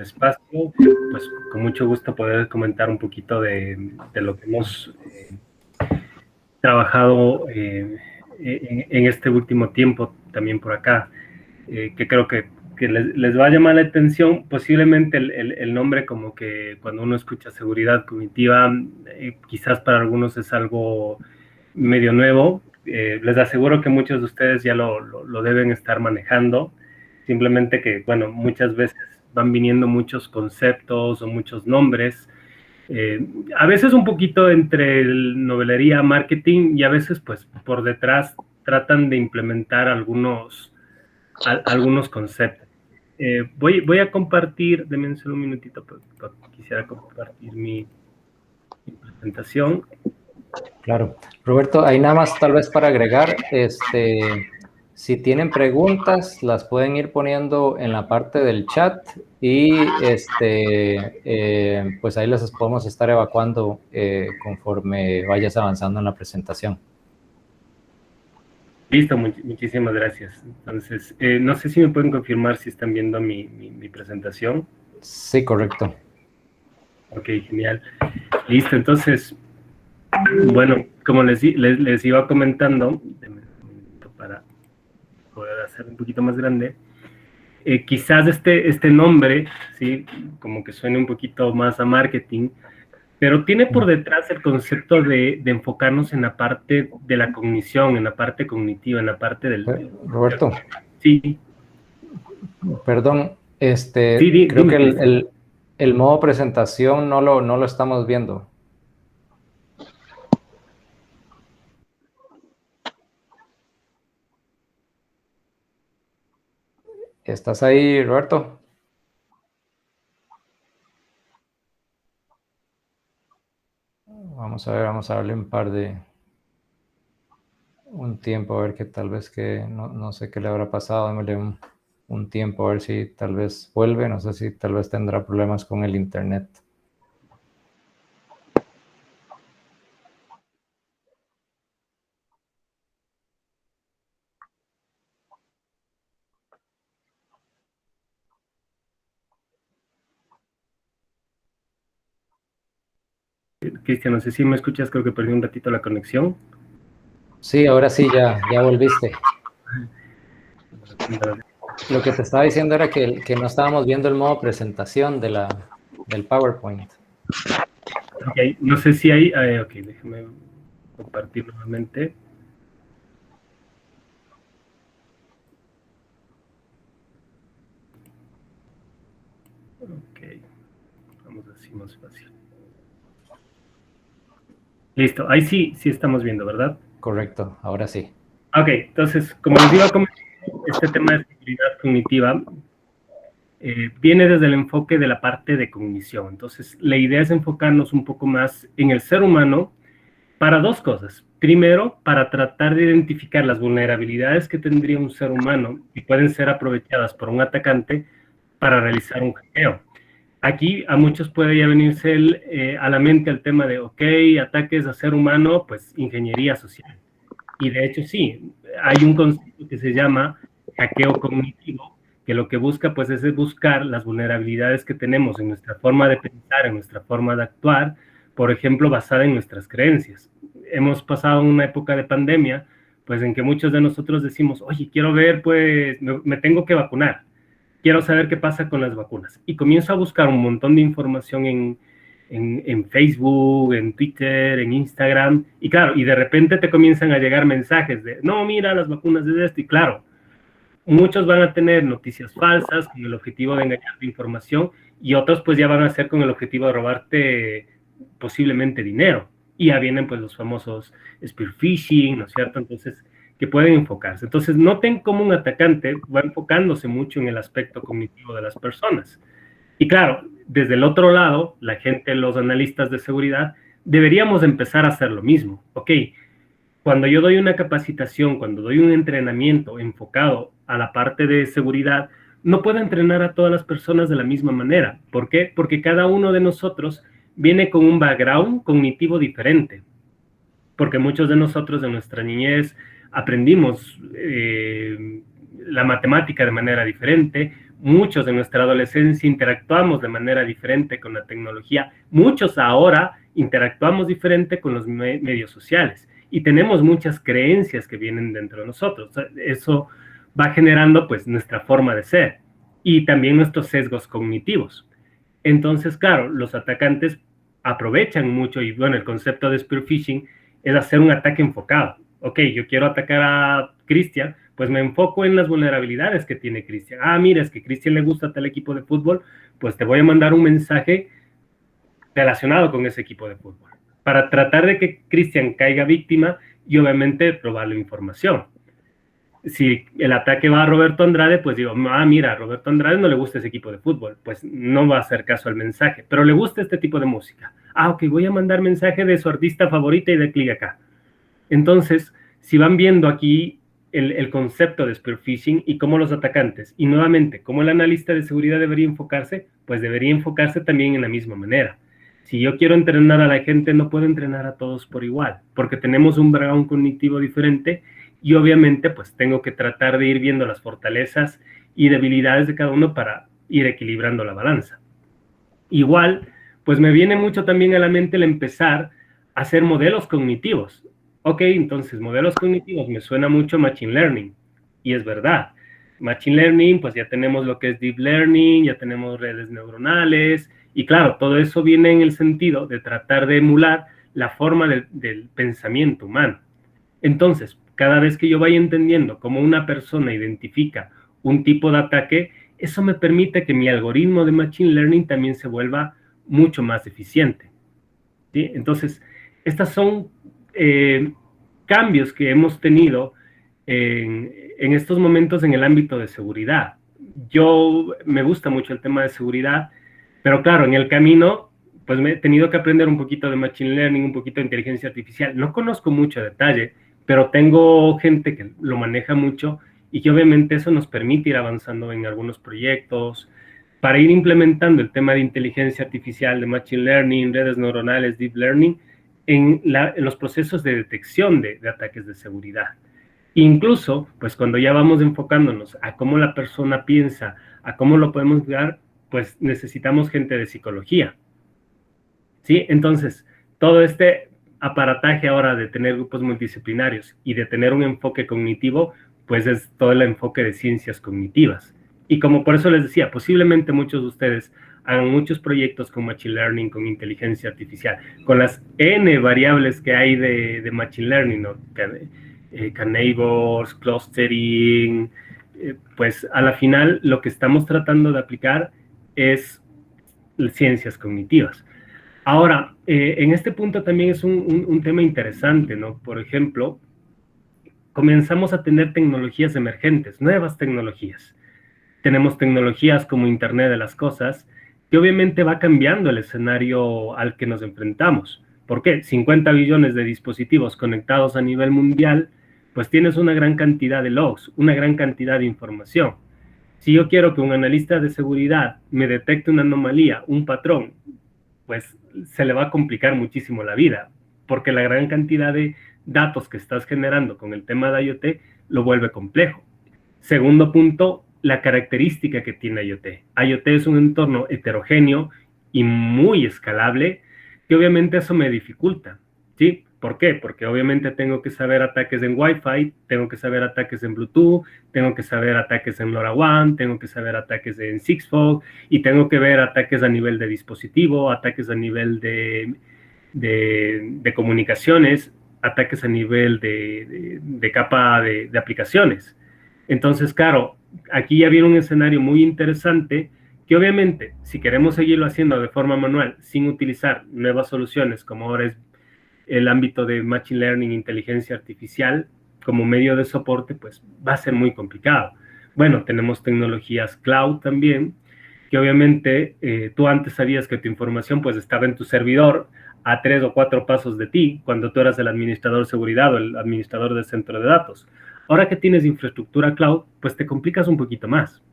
espacio, pues con mucho gusto poder comentar un poquito de lo que hemos trabajado en este último tiempo también por acá, que creo que les va a llamar la atención. Posiblemente el nombre, como que cuando uno escucha seguridad cognitiva, quizás para algunos es algo medio nuevo. Les aseguro que muchos de ustedes ya lo deben estar manejando, simplemente que, bueno, muchas veces van viniendo muchos conceptos o muchos nombres, a veces un poquito entre novelería, marketing, y a veces pues por detrás tratan de implementar algunos conceptos. Voy a compartir, denme solo un minutito, quisiera compartir mi presentación. Claro. Roberto, ahí nada más tal vez para agregar, si tienen preguntas, las pueden ir poniendo en la parte del chat y pues ahí las podemos estar evacuando conforme vayas avanzando en la presentación. Listo, muchísimas gracias. Entonces, no sé si me pueden confirmar si están viendo mi presentación. Sí, correcto. Ok, genial. Listo, entonces, bueno, como les iba comentando, para poder hacer un poquito más grande, quizás este nombre, ¿sí? Como que suene un poquito más a marketing, pero tiene por detrás el concepto de enfocarnos en la parte de la cognición, en la parte cognitiva, en la parte del Roberto. Sí. Perdón, Sí, creo dime, que el modo presentación no lo estamos viendo. ¿Estás ahí, Roberto? Vamos a ver, vamos a darle un tiempo, a ver que tal vez que, no sé qué le habrá pasado, démosle un tiempo a ver si tal vez vuelve, no sé si tal vez tendrá problemas con el internet. Cristian, no sé si me escuchas, creo que perdí un ratito la conexión. Sí, ahora sí, ya volviste. Lo que te estaba diciendo era que no estábamos viendo el modo presentación del PowerPoint. Ok, no sé si hay... ok, déjame compartir nuevamente. Ok, vamos así más fácil. Listo, ahí sí estamos viendo, ¿verdad? Correcto, ahora sí. Ok, entonces, como les iba comentando, este tema de seguridad cognitiva viene desde el enfoque de la parte de cognición. Entonces, la idea es enfocarnos un poco más en el ser humano para dos cosas. Primero, para tratar de identificar las vulnerabilidades que tendría un ser humano y pueden ser aprovechadas por un atacante para realizar un hackeo. Aquí a muchos puede ya venirse a la mente el tema de, ok, ataques a ser humano, pues ingeniería social. Y de hecho sí, hay un concepto que se llama hackeo cognitivo, que lo que busca pues es buscar las vulnerabilidades que tenemos en nuestra forma de pensar, en nuestra forma de actuar, por ejemplo, basada en nuestras creencias. Hemos pasado una época de pandemia, pues en que muchos de nosotros decimos, oye, quiero ver, pues me tengo que vacunar, quiero saber qué pasa con las vacunas. Y comienzo a buscar un montón de información en Facebook, en Twitter, en Instagram, y claro, y de repente te comienzan a llegar mensajes de, no, mira, las vacunas de esto, y claro, muchos van a tener noticias falsas con el objetivo de engañar de información, y otros pues ya van a ser con el objetivo de robarte posiblemente dinero. Y ya vienen pues los famosos spear phishing, ¿no es cierto? Entonces, que pueden enfocarse. Entonces, noten cómo un atacante va enfocándose mucho en el aspecto cognitivo de las personas. Y claro, desde el otro lado, la gente, los analistas de seguridad, deberíamos empezar a hacer lo mismo. Ok, cuando yo doy una capacitación, cuando doy un entrenamiento enfocado a la parte de seguridad, no puedo entrenar a todas las personas de la misma manera. ¿Por qué? Porque cada uno de nosotros viene con un background cognitivo diferente. Porque muchos de nosotros de nuestra niñez aprendimos la matemática de manera diferente, muchos en nuestra adolescencia interactuamos de manera diferente con la tecnología, muchos ahora interactuamos diferente con los medios sociales y tenemos muchas creencias que vienen dentro de nosotros. Eso va generando pues nuestra forma de ser y también nuestros sesgos cognitivos. Entonces, claro, los atacantes aprovechan mucho y bueno, el concepto de spear phishing es hacer un ataque enfocado. Ok, yo quiero atacar a Cristian, pues me enfoco en las vulnerabilidades que tiene Cristian. Ah, mira, es que Cristian le gusta tal equipo de fútbol, pues te voy a mandar un mensaje relacionado con ese equipo de fútbol, para tratar de que Cristian caiga víctima y obviamente robarle información. Si el ataque va a Roberto Andrade, pues digo, ah, mira, a Roberto Andrade no le gusta ese equipo de fútbol, pues no va a hacer caso al mensaje, pero le gusta este tipo de música. Ah, ok, voy a mandar mensaje de su artista favorita y de clic acá. Entonces, si van viendo aquí el concepto de spear phishing y cómo los atacantes, y nuevamente, cómo el analista de seguridad debería enfocarse, pues debería enfocarse también en la misma manera. Si yo quiero entrenar a la gente, no puedo entrenar a todos por igual, porque tenemos un background cognitivo diferente y obviamente pues tengo que tratar de ir viendo las fortalezas y debilidades de cada uno para ir equilibrando la balanza. Igual, pues me viene mucho también a la mente el empezar a hacer modelos cognitivos. Ok, entonces modelos cognitivos me suena mucho Machine Learning, y es verdad. Machine Learning, pues ya tenemos lo que es Deep Learning, ya tenemos redes neuronales, y claro, todo eso viene en el sentido de tratar de emular la forma del pensamiento humano. Entonces, cada vez que yo vaya entendiendo cómo una persona identifica un tipo de ataque, eso me permite que mi algoritmo de Machine Learning también se vuelva mucho más eficiente. ¿Sí? Entonces, estas son cambios que hemos tenido en estos momentos en el ámbito de seguridad. Yo me gusta mucho el tema de seguridad, pero claro, en el camino, pues me he tenido que aprender un poquito de Machine Learning, un poquito de inteligencia artificial. No conozco mucho detalle, pero tengo gente que lo maneja mucho y que obviamente eso nos permite ir avanzando en algunos proyectos para ir implementando el tema de inteligencia artificial, de Machine Learning, redes neuronales, Deep Learning, en los procesos de detección de ataques de seguridad. Incluso, pues cuando ya vamos enfocándonos a cómo la persona piensa, a cómo lo podemos dar, pues necesitamos gente de psicología. ¿Sí? Entonces, todo este aparataje ahora de tener grupos multidisciplinarios y de tener un enfoque cognitivo, pues es todo el enfoque de ciencias cognitivas. Y como por eso les decía, posiblemente muchos de ustedes hagan muchos proyectos con Machine Learning, con inteligencia artificial, con las N variables que hay de Machine Learning, ¿no? K-neighbors, clustering, pues a la final lo que estamos tratando de aplicar es ciencias cognitivas. Ahora, en este punto también es un tema interesante, ¿no? Por ejemplo, comenzamos a tener tecnologías emergentes, nuevas tecnologías. Tenemos tecnologías como Internet de las Cosas, que obviamente va cambiando el escenario al que nos enfrentamos. ¿Por qué? 50 billones de dispositivos conectados a nivel mundial, pues tienes una gran cantidad de logs, una gran cantidad de información. Si yo quiero que un analista de seguridad me detecte una anomalía, un patrón, pues se le va a complicar muchísimo la vida, porque la gran cantidad de datos que estás generando con el tema de IoT lo vuelve complejo. Segundo punto, la característica que tiene IoT. IoT es un entorno heterogéneo y muy escalable, que obviamente eso me dificulta, ¿sí? ¿Por qué? Porque obviamente tengo que saber ataques en Wi-Fi, tengo que saber ataques en Bluetooth, tengo que saber ataques en LoRaWAN, tengo que saber ataques en Sigfox y tengo que ver ataques a nivel de dispositivo, ataques a nivel de comunicaciones, ataques a nivel de capa de aplicaciones. Entonces, claro, aquí ya viene un escenario muy interesante que obviamente, si queremos seguirlo haciendo de forma manual, sin utilizar nuevas soluciones, como ahora es el ámbito de Machine Learning, inteligencia artificial, como medio de soporte, pues va a ser muy complicado. Bueno, tenemos tecnologías cloud también, que obviamente tú antes sabías que tu información pues estaba en tu servidor a 3 o 4 pasos de ti, cuando tú eras el administrador de seguridad o el administrador del centro de datos. Ahora que tienes infraestructura cloud, pues te complicas un poquito más,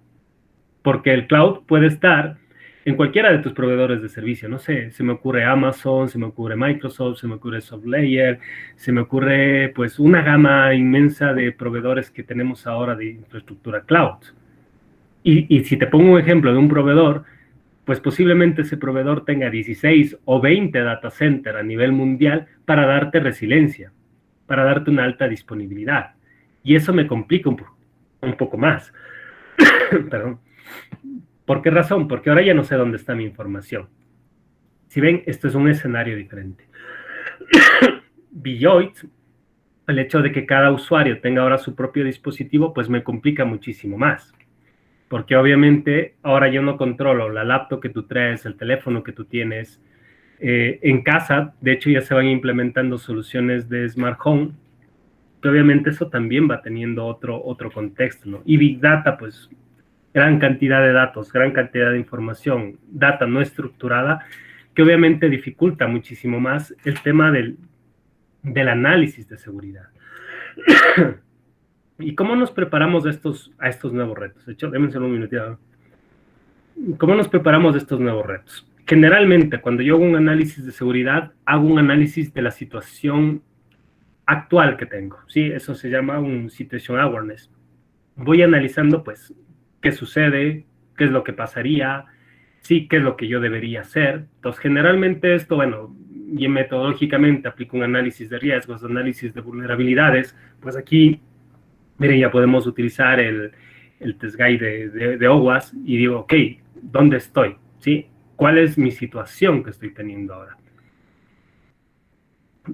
porque el cloud puede estar en cualquiera de tus proveedores de servicio. No sé, se me ocurre Amazon, se me ocurre Microsoft, se me ocurre SoftLayer, se me ocurre pues una gama inmensa de proveedores que tenemos ahora de infraestructura cloud. Y si te pongo un ejemplo de un proveedor, pues posiblemente ese proveedor tenga 16 o 20 data centers a nivel mundial para darte resiliencia, para darte una alta disponibilidad. Y eso me complica un poco más. Perdón. ¿Por qué razón? Porque ahora ya no sé dónde está mi información. Si ven, esto es un escenario diferente. Beyond, el hecho de que cada usuario tenga ahora su propio dispositivo, pues me complica muchísimo más. Porque obviamente ahora yo no controlo la laptop que tú traes, el teléfono que tú tienes. En casa, de hecho, ya se van implementando soluciones de Smart Home, que obviamente eso también va teniendo otro contexto, ¿no? Y Big Data, pues, gran cantidad de datos, gran cantidad de información, data no estructurada, que obviamente dificulta muchísimo más el tema del análisis de seguridad. ¿Y cómo nos preparamos a estos nuevos retos? De hecho, déjenme solo un minutito. ¿Cómo nos preparamos de estos nuevos retos? Generalmente, cuando yo hago un análisis de seguridad, hago un análisis de la situación actual que tengo. Sí, eso se llama un situation awareness. Voy analizando, pues, qué sucede, qué es lo que pasaría, sí, qué es lo que yo debería hacer. Entonces, generalmente esto, bueno, y metodológicamente aplico un análisis de riesgos, análisis de vulnerabilidades. Pues aquí, miren, ya podemos utilizar el test guide de OWASP y digo, ok, ¿dónde estoy? ¿Sí? ¿Cuál es mi situación que estoy teniendo ahora?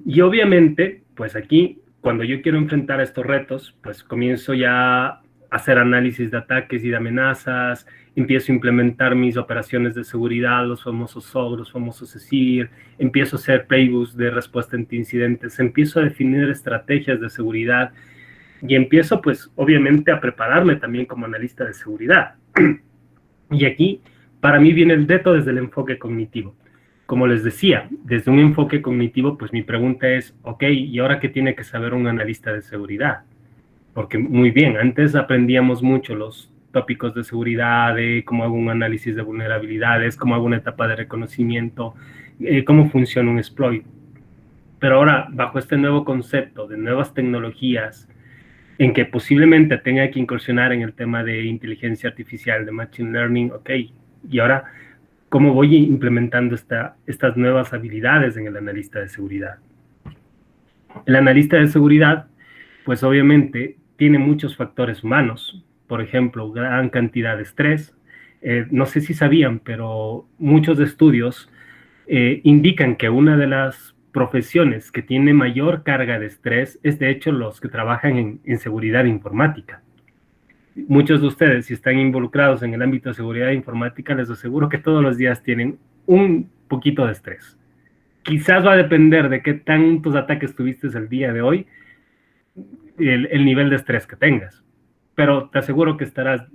Y obviamente, pues aquí, cuando yo quiero enfrentar estos retos, pues comienzo ya a hacer análisis de ataques y de amenazas, empiezo a implementar mis operaciones de seguridad, los famosos SOC, los famosos SECIR, empiezo a hacer playbooks de respuesta ante incidentes, empiezo a definir estrategias de seguridad y empiezo, pues, obviamente, a prepararme también como analista de seguridad. Y aquí, para mí, viene el reto desde el enfoque cognitivo. Como les decía, desde un enfoque cognitivo, pues mi pregunta es, ok, ¿y ahora qué tiene que saber un analista de seguridad? Porque muy bien, antes aprendíamos mucho los tópicos de seguridad, de cómo hago un análisis de vulnerabilidades, cómo hago una etapa de reconocimiento, cómo funciona un exploit. Pero ahora, bajo este nuevo concepto de nuevas tecnologías, en que posiblemente tenga que incursionar en el tema de inteligencia artificial, de machine learning, ok, y ahora, ¿cómo voy implementando estas nuevas habilidades en el analista de seguridad? El analista de seguridad, pues obviamente tiene muchos factores humanos, por ejemplo, gran cantidad de estrés. No sé si sabían, pero muchos estudios indican que una de las profesiones que tiene mayor carga de estrés es de hecho los que trabajan en seguridad informática. Muchos de ustedes, si están involucrados en el ámbito de seguridad informática, les aseguro que todos los días tienen un poquito de estrés. Quizás va a depender de qué tantos ataques tuviste el día de hoy, el nivel de estrés que tengas. Pero te aseguro que estarás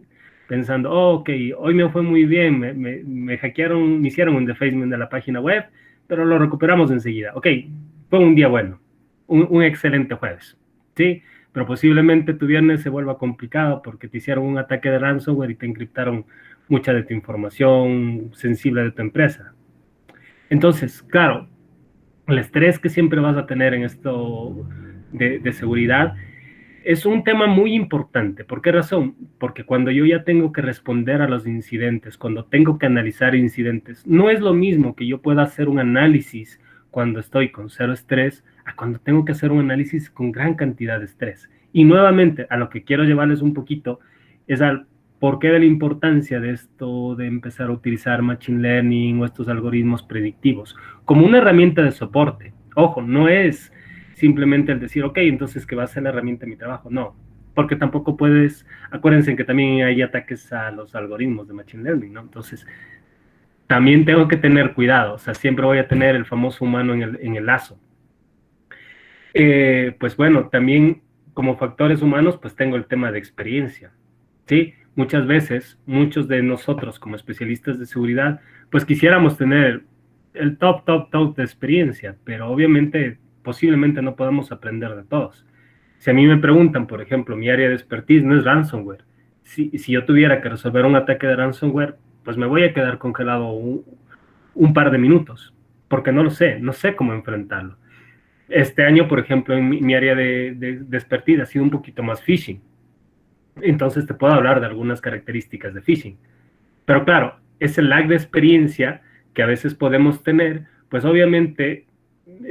pensando, oh, ok, hoy me fue muy bien, me hackearon, me hicieron un defacement de la página web, pero lo recuperamos enseguida. Ok, fue un día bueno, un excelente jueves, ¿sí? Pero posiblemente tu viernes se vuelva complicado porque te hicieron un ataque de ransomware y te encriptaron mucha de tu información sensible de tu empresa. Entonces, claro, el estrés que siempre vas a tener en esto de seguridad es un tema muy importante. ¿Por qué razón? Porque cuando yo ya tengo que responder a los incidentes, cuando tengo que analizar incidentes, no es lo mismo que yo pueda hacer un análisis cuando estoy con cero estrés a cuando tengo que hacer un análisis con gran cantidad de estrés. Y nuevamente, a lo que quiero llevarles un poquito es al por qué de la importancia de esto de empezar a utilizar Machine Learning o estos algoritmos predictivos como una herramienta de soporte. Ojo, no es simplemente el decir, ok, entonces que va a ser la herramienta de mi trabajo. No, porque tampoco puedes, acuérdense que también hay ataques a los algoritmos de Machine Learning, ¿no? Entonces, también tengo que tener cuidado, o sea, siempre voy a tener el famoso humano en el lazo. Pues bueno, también como factores humanos, pues tengo el tema de experiencia, ¿sí? Muchas veces, muchos de nosotros como especialistas de seguridad, pues quisiéramos tener el top de experiencia, pero obviamente, posiblemente no podemos aprender de todos. Si a mí me preguntan, por ejemplo, mi área de expertise no es ransomware. Si yo tuviera que resolver un ataque de ransomware, pues me voy a quedar congelado un par de minutos, porque no lo sé, no sé cómo enfrentarlo. Este año, por ejemplo, en mi área de expertise ha sido un poquito más phishing. entonces te puedo hablar de algunas características de phishing. Pero claro, ese lag de experiencia que a veces podemos tener, pues obviamente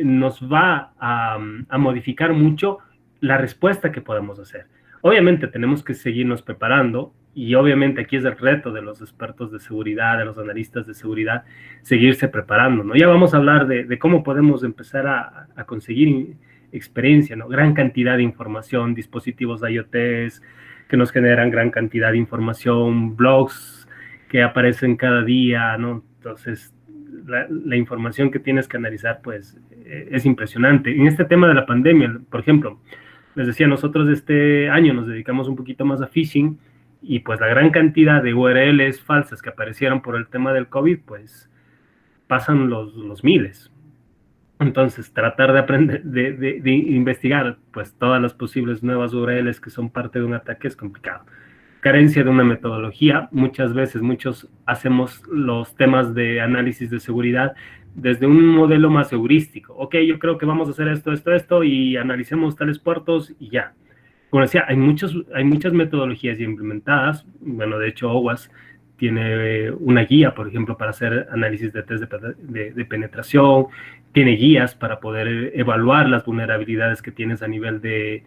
nos va a modificar mucho la respuesta que podemos hacer. Obviamente tenemos que seguirnos preparando y obviamente aquí es el reto de los expertos de seguridad, de los analistas de seguridad, seguirse preparando, ¿no? Ya vamos a hablar de cómo podemos empezar a conseguir experiencia, ¿no? Gran cantidad de información, dispositivos IoTs que nos generan gran cantidad de información, blogs que aparecen cada día, ¿no? Entonces, la información que tienes que analizar, pues, es impresionante. En este tema de la pandemia, por ejemplo, les decía, nosotros este año nos dedicamos un poquito más a phishing y pues la gran cantidad de URLs falsas que aparecieron por el tema del COVID, pues pasan los miles. Entonces, tratar de aprender, de investigar pues todas las posibles nuevas URLs que son parte de un ataque es complicado. Carencia de una metodología, muchas veces muchos hacemos los temas de análisis de seguridad desde un modelo más heurístico. Ok, yo creo que vamos a hacer esto, y analicemos tales puertos y ya. Como decía, hay muchas metodologías ya implementadas. Bueno, de hecho, OWASP tiene una guía, por ejemplo, para hacer análisis de test de penetración, tiene guías para poder evaluar las vulnerabilidades que tienes a nivel de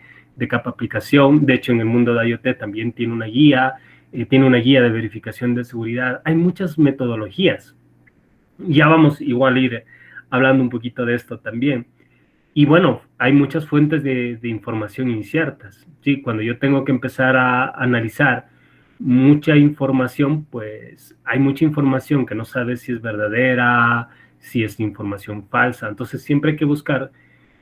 capa aplicación. De hecho, en el mundo de IoT también tiene una guía de verificación de seguridad. Hay muchas metodologías. Ya vamos igual a ir hablando un poquito de esto también. Y bueno, hay muchas fuentes de información inciertas. ¿Sí? Cuando yo tengo que empezar a analizar mucha información, pues hay mucha información que no sabes si es verdadera, si es información falsa. Entonces siempre hay que buscar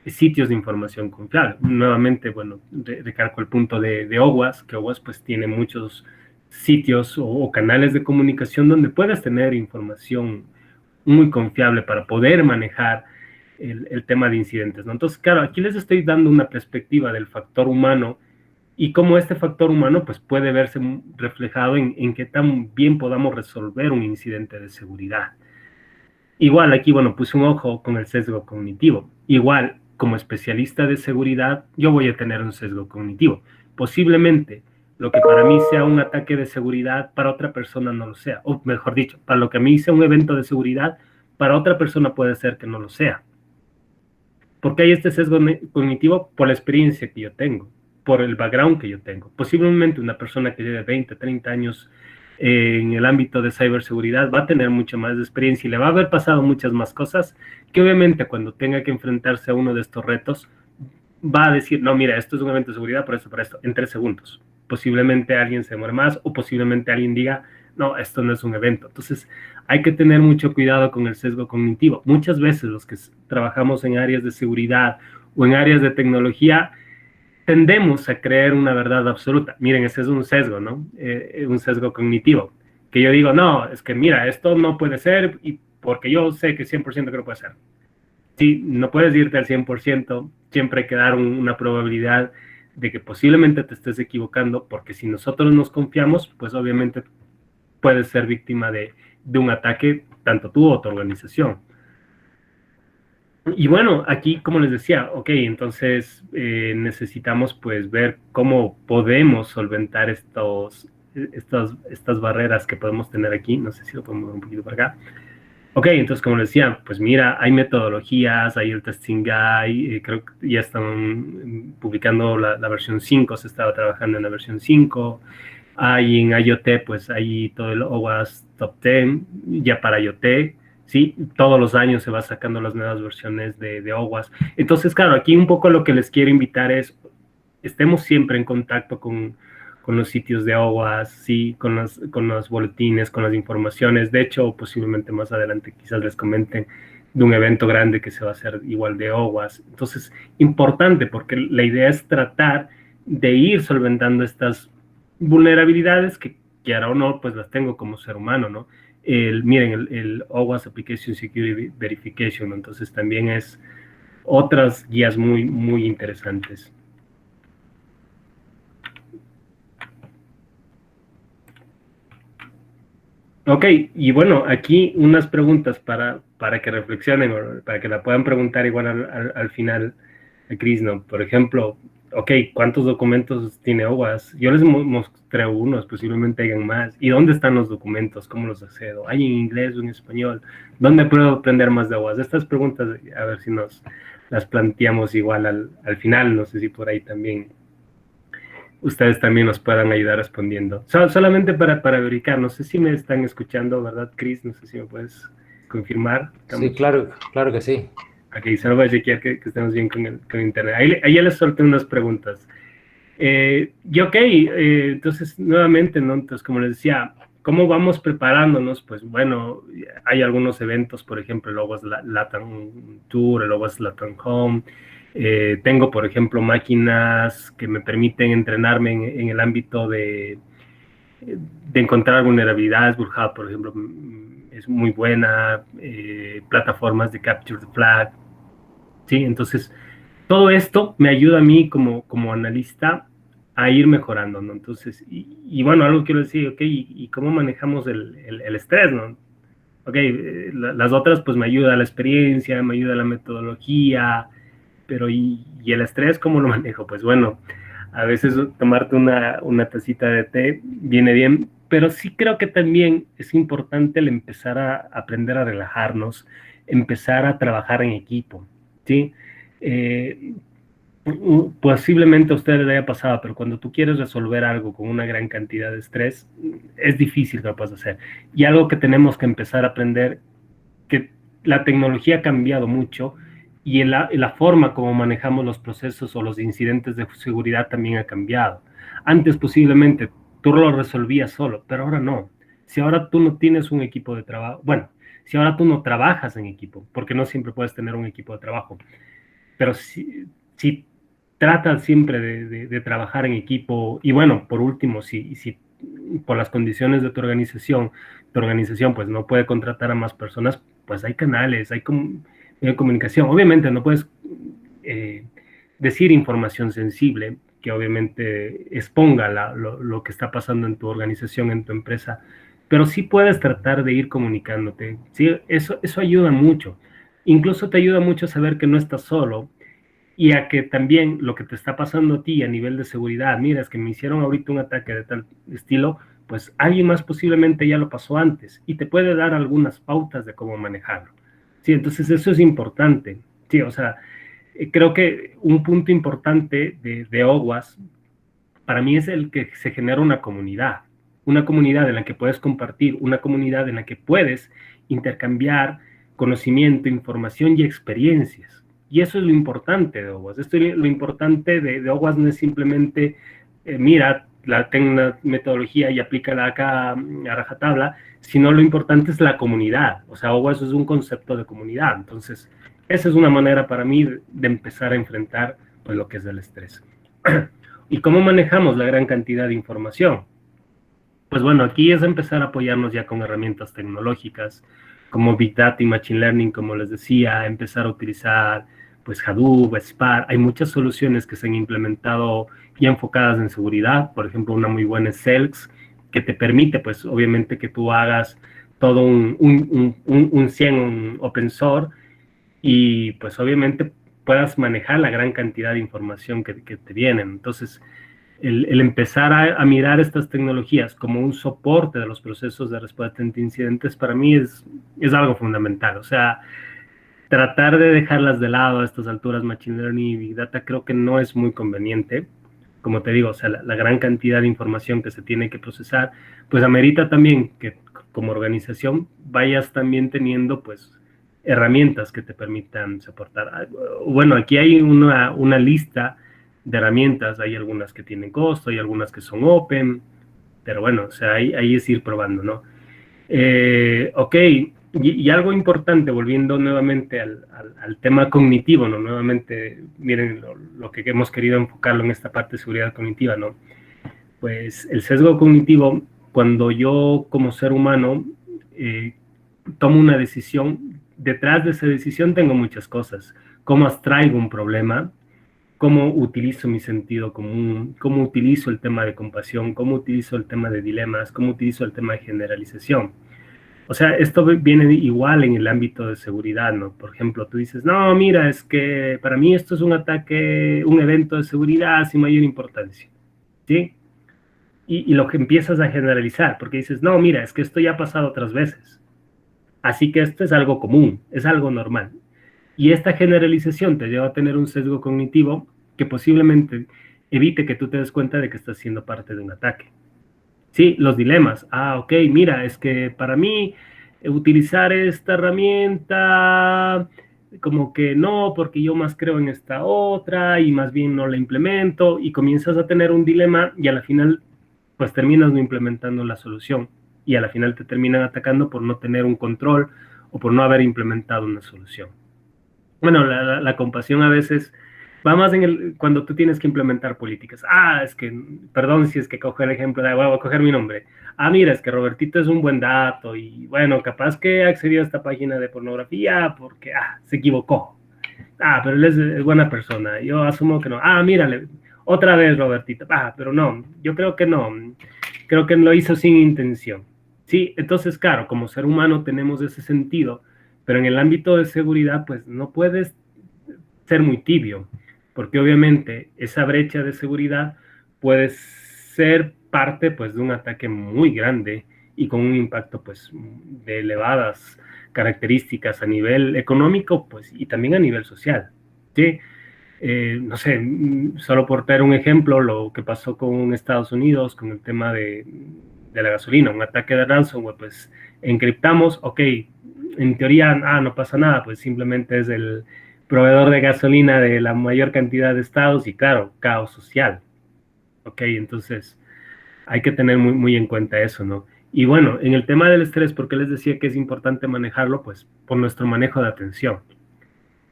sitios de información confiable. Nuevamente, bueno, recalco el punto de OWASP, que OWASP pues tiene muchos sitios o canales de comunicación donde puedes tener información muy confiable para poder manejar el tema de incidentes, ¿no? Entonces, claro, aquí les estoy dando una perspectiva del factor humano y cómo este factor humano pues puede verse reflejado en qué tan bien podamos resolver un incidente de seguridad. Igual aquí, bueno, puse un ojo con el sesgo cognitivo. Igual, como especialista de seguridad, yo voy a tener un sesgo cognitivo. Posiblemente lo que para mí sea un ataque de seguridad, para otra persona no lo sea. O mejor dicho, para lo que a mí sea un evento de seguridad, para otra persona puede ser que no lo sea. Porque hay este sesgo cognitivo por la experiencia que yo tengo, por el background que yo tengo. Posiblemente una persona que lleve 20, 30 años en el ámbito de ciberseguridad va a tener mucha más experiencia y le va a haber pasado muchas más cosas que obviamente cuando tenga que enfrentarse a uno de estos retos va a decir, no, mira, esto es un evento de seguridad por esto, en 3 segundos. Posiblemente alguien se demore más o posiblemente alguien diga, no, esto no es un evento. Entonces, hay que tener mucho cuidado con el sesgo cognitivo. Muchas veces los que trabajamos en áreas de seguridad o en áreas de tecnología tendemos a creer una verdad absoluta. Miren, ese es un sesgo, ¿no? Un sesgo cognitivo. Que yo digo, no, es que mira, esto no puede ser y porque yo sé que 100% que no puede ser. Sí, no puedes irte al 100%, siempre hay que dar una probabilidad de que posiblemente te estés equivocando, porque si nosotros nos confiamos, pues obviamente puedes ser víctima de un ataque, tanto tú o tu organización. Y bueno, aquí, como les decía, ok, entonces necesitamos pues ver cómo podemos solventar estas barreras que podemos tener aquí. No sé si lo podemos ver un poquito para acá. Ok, entonces como les decía, pues mira, hay metodologías, hay el testing guide, creo que ya están publicando la versión 5, se estaba trabajando en la versión 5. Hay en IoT, pues hay todo el OWASP Top 10, ya para IoT, ¿sí? Todos los años se va sacando las nuevas versiones de OWASP. Entonces, claro, aquí un poco lo que les quiero invitar es, estemos siempre en contacto con los sitios de OWASP, ¿sí? Con los boletines, con las informaciones. De hecho, posiblemente más adelante quizás les comenten de un evento grande que se va a hacer igual de OWASP. Entonces, importante, porque la idea es tratar de ir solventando estas vulnerabilidades que, quiera o no, pues las tengo como ser humano, ¿no? Miren, el OWASP Application Security Verification, ¿no? Entonces también es otras guías muy, muy interesantes. Ok, y bueno, aquí unas preguntas para que reflexionen, o para que la puedan preguntar igual al final a Chris, ¿no? Por ejemplo, ok, ¿cuántos documentos tiene OWASP? Yo les mostré unos, posiblemente hayan más. ¿Y dónde están los documentos? ¿Cómo los accedo? ¿Hay en inglés o en español? ¿Dónde puedo aprender más de OWASP? Estas preguntas, a ver si nos las planteamos igual al final, no sé si por ahí también ustedes también nos puedan ayudar respondiendo. Solamente para verificar, no sé si me están escuchando, ¿verdad, Chris? No sé si me puedes confirmar. Sí, claro, claro que sí. Ok, solo voy a chequear que estemos bien con internet. Ahí ya les solté unas preguntas. Y ok, entonces nuevamente, ¿no? Entonces, como les decía, ¿cómo vamos preparándonos? Pues bueno, hay algunos eventos, por ejemplo, el OWASP Latam Tour, el OWASP Latam Home. Tengo, por ejemplo, máquinas que me permiten entrenarme en el ámbito de encontrar vulnerabilidades. Burjat, por ejemplo, es muy buena. Plataformas de Capture the Flag. Sí, entonces todo esto me ayuda a mí como analista a ir mejorando, ¿no? Entonces, y bueno, algo quiero decir, ok, ¿y cómo manejamos el estrés, ¿no? Ok, las otras pues me ayuda la experiencia, me ayuda la metodología, pero ¿y el estrés cómo lo manejo? Pues bueno, a veces tomarte una tacita de té viene bien, pero sí creo que también es importante el empezar a aprender a relajarnos, empezar a trabajar en equipo, ¿sí? Eh, Posiblemente a ustedes les haya pasado, pero cuando tú quieres resolver algo con una gran cantidad de estrés, es difícil que lo puedas hacer. Y algo que tenemos que empezar a aprender, que la tecnología ha cambiado mucho y la forma como manejamos los procesos o los incidentes de seguridad también ha cambiado. Antes posiblemente tú lo resolvías solo, pero ahora no. Si ahora tú no tienes un equipo de trabajo, bueno, si ahora tú no trabajas en equipo, porque no siempre puedes tener un equipo de trabajo, pero si tratas siempre de trabajar en equipo, y bueno, por último, si por las condiciones de tu organización pues no puede contratar a más personas, pues hay canales, hay comunicación. Obviamente no puedes eh, decir información sensible que obviamente exponga lo que está pasando en tu organización, en tu empresa, pero sí puedes tratar de ir comunicándote. ¿Sí? Eso ayuda mucho. Incluso te ayuda mucho a saber que no estás solo y a que también lo que te está pasando a ti a nivel de seguridad, mira, es que me hicieron ahorita un ataque de tal estilo, pues alguien más posiblemente ya lo pasó antes y te puede dar algunas pautas de cómo manejarlo. Sí, entonces eso es importante. Sí, o sea, creo que un punto importante de OWASP para mí es el que se genera una comunidad en la que puedes compartir, una comunidad en la que puedes intercambiar conocimiento, información y experiencias. Y eso es lo importante de OWASP. Lo importante de OWASP no es simplemente, mira, tengo una metodología y aplícala acá a rajatabla, sino lo importante es la comunidad. O sea, OWASP es un concepto de comunidad. Entonces, esa es una manera para mí de empezar a enfrentar pues, lo que es el estrés. ¿Y cómo manejamos la gran cantidad de información? Pues bueno, aquí es empezar a apoyarnos ya con herramientas tecnológicas como Big Data y Machine Learning, como les decía, empezar a utilizar pues Hadoop, Spark. Hay muchas soluciones que se han implementado y enfocadas en seguridad. Por ejemplo, una muy buena es Celx, que te permite pues obviamente que tú hagas todo un 100 un open source y pues obviamente puedas manejar la gran cantidad de información que te vienen. Entonces, el empezar a mirar estas tecnologías como un soporte de los procesos de respuesta ante incidentes para mí es algo fundamental. O sea, tratar de dejarlas de lado a estas alturas, Machine Learning y Big Data, creo que no es muy conveniente. Como te digo, o sea, la gran cantidad de información que se tiene que procesar, pues amerita también que como organización vayas también teniendo, pues, herramientas que te permitan soportar. Bueno, aquí hay una lista de herramientas, hay algunas que tienen costo, hay algunas que son open, pero bueno, o sea, ahí es ir probando, ¿no? Ok, y algo importante, volviendo nuevamente al tema cognitivo, ¿no? Nuevamente, miren lo que hemos querido enfocarlo en esta parte de seguridad cognitiva, ¿no? Pues el sesgo cognitivo, cuando yo como ser humano tomo una decisión, detrás de esa decisión tengo muchas cosas. Cómo abstraigo un problema, cómo utilizo mi sentido común, cómo utilizo el tema de compasión, cómo utilizo el tema de dilemas, cómo utilizo el tema de generalización. O sea, esto viene igual en el ámbito de seguridad, ¿no? Por ejemplo, tú dices, no, mira, es que para mí esto es un ataque, un evento de seguridad sin mayor importancia, ¿sí? Y lo que empiezas a generalizar, porque dices, no, mira, es que esto ya ha pasado otras veces. Así que esto es algo común, es algo normal. Y esta generalización te lleva a tener un sesgo cognitivo que posiblemente evite que tú te des cuenta de que estás siendo parte de un ataque. Sí, los dilemas. Ah, ok, mira, es que para mí utilizar esta herramienta como que no, porque yo más creo en esta otra y más bien no la implemento y comienzas a tener un dilema y a la final pues terminas no implementando la solución y a la final te terminan atacando por no tener un control o por no haber implementado una solución. Bueno, la compasión a veces va más cuando tú tienes que implementar políticas. Ah, es que, perdón si es que cojo el ejemplo, voy a coger mi nombre. Ah, mira, es que Robertito es un buen dato y bueno, capaz que accedió a esta página de pornografía porque, se equivocó. Ah, pero él es buena persona. Yo asumo que no. Ah, mírale, otra vez Robertito. Ah, pero no, yo creo que no. Creo que lo hizo sin intención. Sí, entonces, claro, como ser humano tenemos ese sentido, pero en el ámbito de seguridad, pues no puedes ser muy tibio, porque obviamente esa brecha de seguridad puede ser parte, pues, de un ataque muy grande y con un impacto, pues, de elevadas características a nivel económico, pues, y también a nivel social, ¿sí? No sé, solo por dar un ejemplo, lo que pasó con Estados Unidos, con el tema de la gasolina, un ataque de ransomware, pues encriptamos, ok, en teoría, no pasa nada, pues simplemente es el proveedor de gasolina de la mayor cantidad de estados y claro, caos social, ok, entonces hay que tener muy, muy en cuenta eso, ¿no? Y bueno, en el tema del estrés, ¿por qué les decía que es importante manejarlo? Pues por nuestro manejo de atención.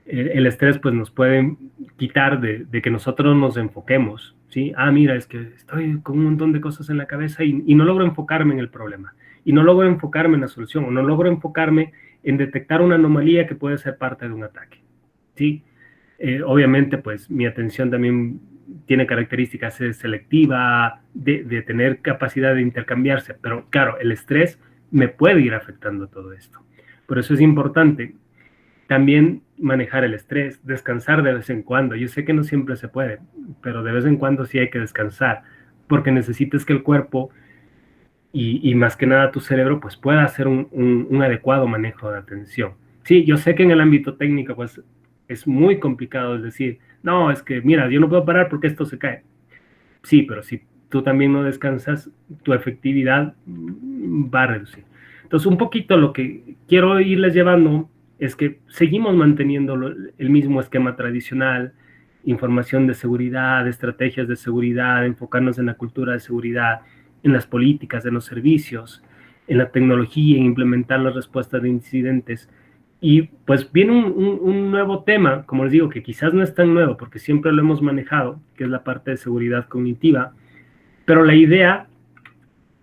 El estrés pues nos puede quitar de que nosotros nos enfoquemos, ¿sí? Ah, mira, es que estoy con un montón de cosas en la cabeza y no logro enfocarme en el problema, y no logro enfocarme en la solución, o no logro enfocarme en detectar una anomalía que puede ser parte de un ataque, ¿sí? Obviamente, pues mi atención también tiene características selectiva, de tener capacidad de intercambiarse, pero claro, el estrés me puede ir afectando todo esto. Por eso es importante también manejar el estrés, descansar de vez en cuando. Yo sé que no siempre se puede, pero de vez en cuando sí hay que descansar, porque necesitas que el cuerpo y más que nada tu cerebro pues pueda hacer un adecuado manejo de atención. Sí, yo sé que en el ámbito técnico pues es muy complicado, es decir, no, es que mira, yo no puedo parar porque esto se cae. Sí, pero si tú también no descansas, tu efectividad va a reducir. Entonces, un poquito lo que quiero irles llevando es que seguimos manteniendo el mismo esquema tradicional, información de seguridad, estrategias de seguridad, enfocarnos en la cultura de seguridad, en las políticas, en los servicios, en la tecnología, en implementar las respuestas de incidentes. Y pues viene un nuevo tema, como les digo, que quizás no es tan nuevo porque siempre lo hemos manejado, que es la parte de seguridad cognitiva, pero la idea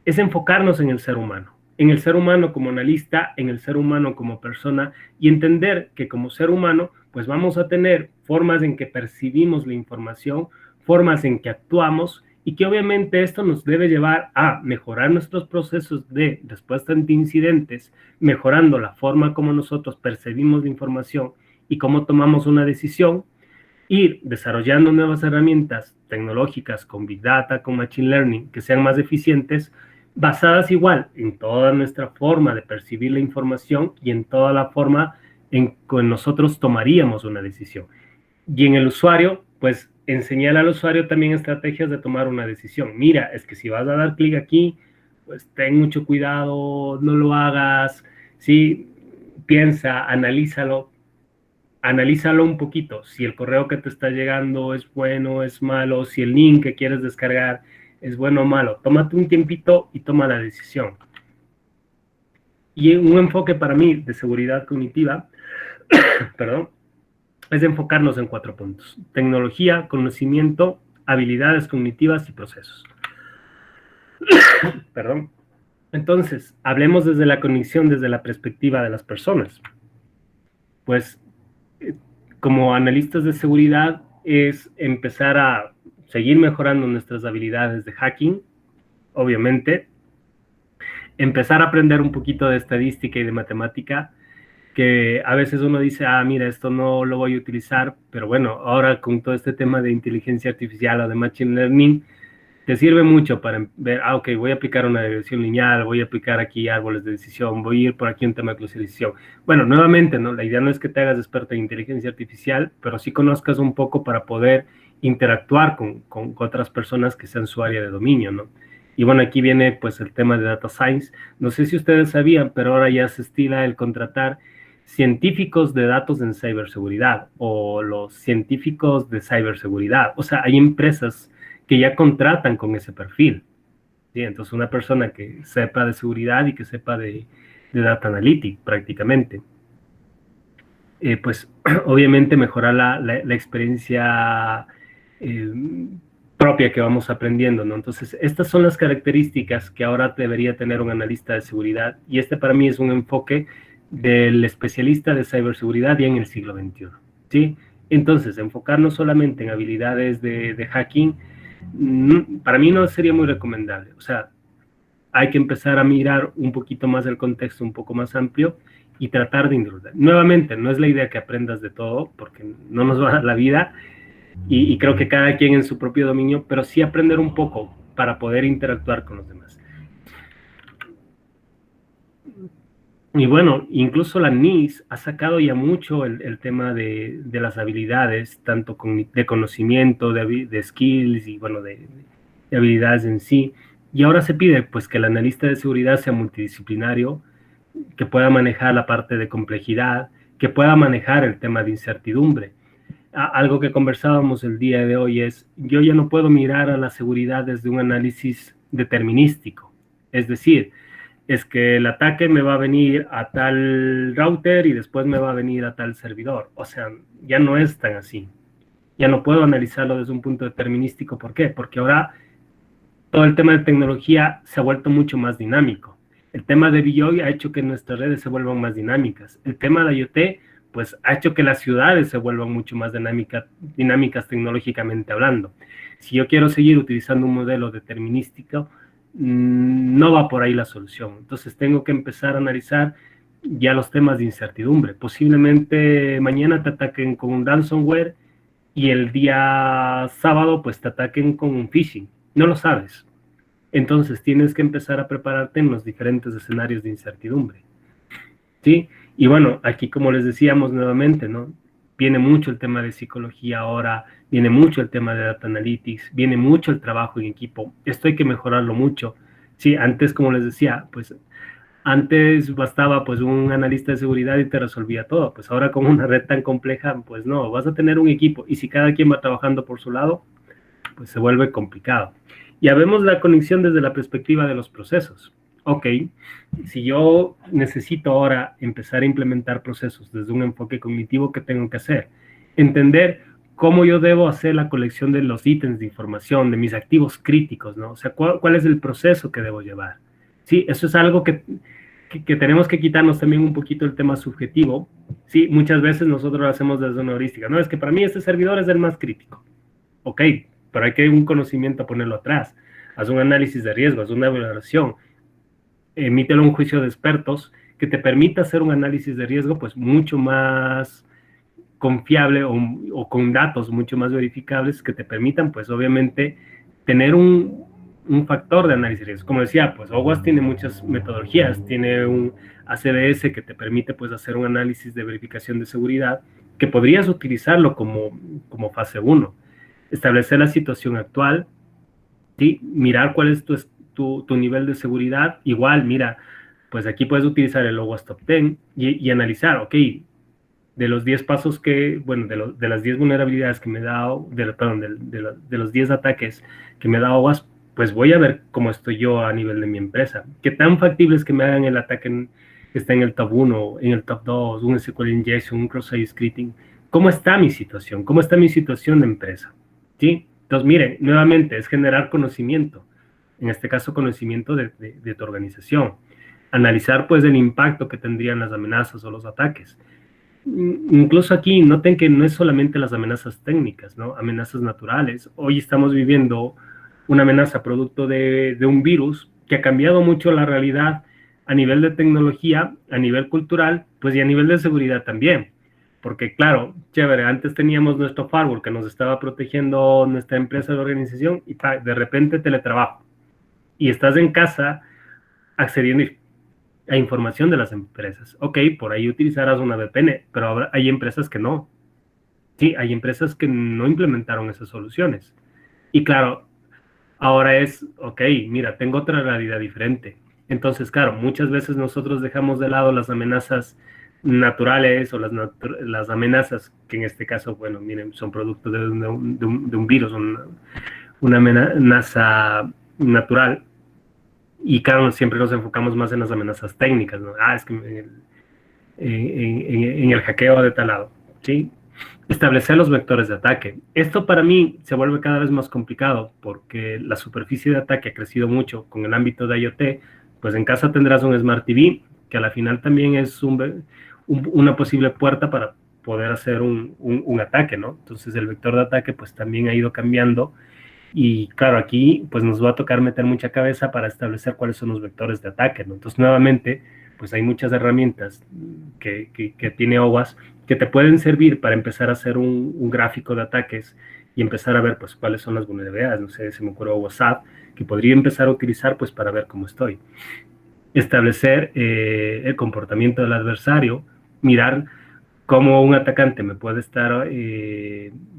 es enfocarnos en el ser humano como analista, en el ser humano como persona y entender que como ser humano, pues vamos a tener formas en que percibimos la información, formas en que actuamos y que obviamente esto nos debe llevar a mejorar nuestros procesos de respuesta ante incidentes, mejorando la forma como nosotros percibimos la información y cómo tomamos una decisión, ir desarrollando nuevas herramientas tecnológicas con Big Data, con Machine Learning, que sean más eficientes, basadas igual en toda nuestra forma de percibir la información y en toda la forma en que nosotros tomaríamos una decisión. Y en el usuario, pues enseñar al usuario también estrategias de tomar una decisión. Mira, es que si vas a dar clic aquí, pues ten mucho cuidado, no lo hagas, sí, piensa, analízalo un poquito, si el correo que te está llegando es bueno, es malo, si el link que quieres descargar es bueno o malo. Tómate un tiempito y toma la decisión. Y un enfoque para mí de seguridad cognitiva, perdón, es enfocarnos en 4 puntos: tecnología, conocimiento, habilidades cognitivas y procesos. Perdón. Entonces, hablemos desde la cognición, desde la perspectiva de las personas. Pues, como analistas de seguridad, es empezar a seguir mejorando nuestras habilidades de hacking, obviamente, empezar a aprender un poquito de estadística y de matemática, que a veces uno dice, mira, esto no lo voy a utilizar, pero bueno, ahora con todo este tema de inteligencia artificial o de machine learning, te sirve mucho para ver, ok, voy a aplicar una regresión lineal, voy a aplicar aquí árboles de decisión, voy a ir por aquí un tema de clusterización. Bueno, nuevamente, ¿no? La idea no es que te hagas experto en inteligencia artificial, pero sí conozcas un poco para poder interactuar con otras personas que sean su área de dominio, ¿no? Y bueno, aquí viene pues el tema de data science. No sé si ustedes sabían, pero ahora ya se estila el contratar científicos de datos en ciberseguridad o los científicos de ciberseguridad. O sea, hay empresas que ya contratan con ese perfil. ¿Sí? Entonces, una persona que sepa de seguridad y que sepa de data analytics prácticamente. Pues obviamente mejorar la experiencia propia que vamos aprendiendo, ¿no? Entonces, estas son las características que ahora debería tener un analista de seguridad, y este para mí es un enfoque del especialista de ciberseguridad ya en el siglo XXI, ¿sí? Entonces, enfocarnos solamente en habilidades de hacking, para mí no sería muy recomendable. O sea, hay que empezar a mirar un poquito más el contexto, un poco más amplio, y tratar de introducir. Nuevamente, no es la idea que aprendas de todo, porque no nos va a dar la vida, y creo que cada quien en su propio dominio, pero sí aprender un poco para poder interactuar con los demás. Y bueno, incluso la NIS ha sacado ya mucho el tema de las habilidades, tanto de conocimiento, de skills y bueno, de habilidades en sí. Y ahora se pide pues que el analista de seguridad sea multidisciplinario, que pueda manejar la parte de complejidad, que pueda manejar el tema de incertidumbre. Algo que conversábamos el día de hoy es, yo ya no puedo mirar a la seguridad desde un análisis determinístico. Es decir, es que el ataque me va a venir a tal router y después me va a venir a tal servidor. O sea, ya no es tan así. Ya no puedo analizarlo desde un punto determinístico. ¿Por qué? Porque ahora todo el tema de tecnología se ha vuelto mucho más dinámico. El tema de BI ha hecho que nuestras redes se vuelvan más dinámicas. El tema de IoT, pues ha hecho que las ciudades se vuelvan mucho más dinámicas tecnológicamente hablando. Si yo quiero seguir utilizando un modelo determinístico, no va por ahí la solución. Entonces tengo que empezar a analizar ya los temas de incertidumbre. Posiblemente mañana te ataquen con un ransomware y el día sábado pues te ataquen con un phishing. No lo sabes. Entonces tienes que empezar a prepararte en los diferentes escenarios de incertidumbre. ¿Sí? Y bueno, aquí como les decíamos nuevamente, ¿no? Viene mucho el tema de psicología ahora, viene mucho el tema de data analytics, viene mucho el trabajo en equipo. Esto hay que mejorarlo mucho. Sí, antes, como les decía, pues antes bastaba pues un analista de seguridad y te resolvía todo. Pues ahora con una red tan compleja, pues no, vas a tener un equipo. Y si cada quien va trabajando por su lado, pues se vuelve complicado. Ya vemos la conexión desde la perspectiva de los procesos. Ok, si yo necesito ahora empezar a implementar procesos desde un enfoque cognitivo, ¿qué tengo que hacer? Entender cómo yo debo hacer la colección de los ítems de información, de mis activos críticos, ¿no? O sea, ¿cuál es el proceso que debo llevar? Sí, eso es algo que tenemos que quitarnos también un poquito el tema subjetivo. Sí, muchas veces nosotros lo hacemos desde una heurística. No, es que para mí este servidor es el más crítico. Ok, pero hay que un conocimiento a ponerlo atrás. Haz un análisis de riesgo, haz una evaluación, emítelo un juicio de expertos que te permita hacer un análisis de riesgo pues mucho más confiable o con datos mucho más verificables que te permitan pues obviamente tener un factor de análisis de riesgo. Como decía, pues OWASP tiene muchas metodologías, tiene un ACDS que te permite pues hacer un análisis de verificación de seguridad que podrías utilizarlo como fase 1. Establecer la situación actual, ¿sí? Mirar cuál es tu nivel de seguridad. Igual, mira, pues aquí puedes utilizar el OWASP Top 10 y analizar, ok, de los 10 pasos bueno, de las 10 vulnerabilidades que me he dado, de los 10 ataques que me da OWASP, pues voy a ver cómo estoy yo a nivel de mi empresa. ¿Qué tan factible es que me hagan el ataque que está en el top 1, en el top 2, un SQL injection, un cross-site scripting? ¿Cómo está mi situación? ¿Cómo está mi situación de empresa? ¿Sí? Entonces, miren, nuevamente, es generar conocimiento, en este caso conocimiento de tu organización. Analizar, pues, el impacto que tendrían las amenazas o los ataques. Incluso aquí, noten que no es solamente las amenazas técnicas, ¿no? Amenazas naturales. Hoy estamos viviendo una amenaza producto de un virus que ha cambiado mucho la realidad a nivel de tecnología, a nivel cultural, pues y a nivel de seguridad también. Porque claro, chévere, antes teníamos nuestro firewall que nos estaba protegiendo nuestra empresa de organización y de repente teletrabajo. Y estás en casa accediendo a información de las empresas. Ok, por ahí utilizarás una VPN, pero ahora hay empresas que no. Sí, hay empresas que no implementaron esas soluciones. Y claro, ahora es, ok, mira, tengo otra realidad diferente. Entonces, claro, muchas veces nosotros dejamos de lado las amenazas naturales o las amenazas que en este caso, bueno, miren, son producto de un virus, una amenaza natural. Y claro, siempre nos enfocamos más en las amenazas técnicas, ¿no? Ah, es que en el hackeo de tal lado, ¿sí? Establecer los vectores de ataque. Esto para mí se vuelve cada vez más complicado porque la superficie de ataque ha crecido mucho con el ámbito de IoT. Pues en casa tendrás un Smart TV, que a la final también es una posible puerta para poder hacer un ataque, ¿no? Entonces el vector de ataque pues también ha ido cambiando y claro, aquí pues nos va a tocar meter mucha cabeza para establecer cuáles son los vectores de ataque, ¿no? Entonces nuevamente pues hay muchas herramientas que tiene OWASP que te pueden servir para empezar a hacer un gráfico de ataques y empezar a ver pues cuáles son las vulnerabilidades. No sé, se me ocurrió WhatsApp que podría empezar a utilizar pues para ver cómo estoy. Establecer el comportamiento del adversario, mirar cómo un atacante me puede estar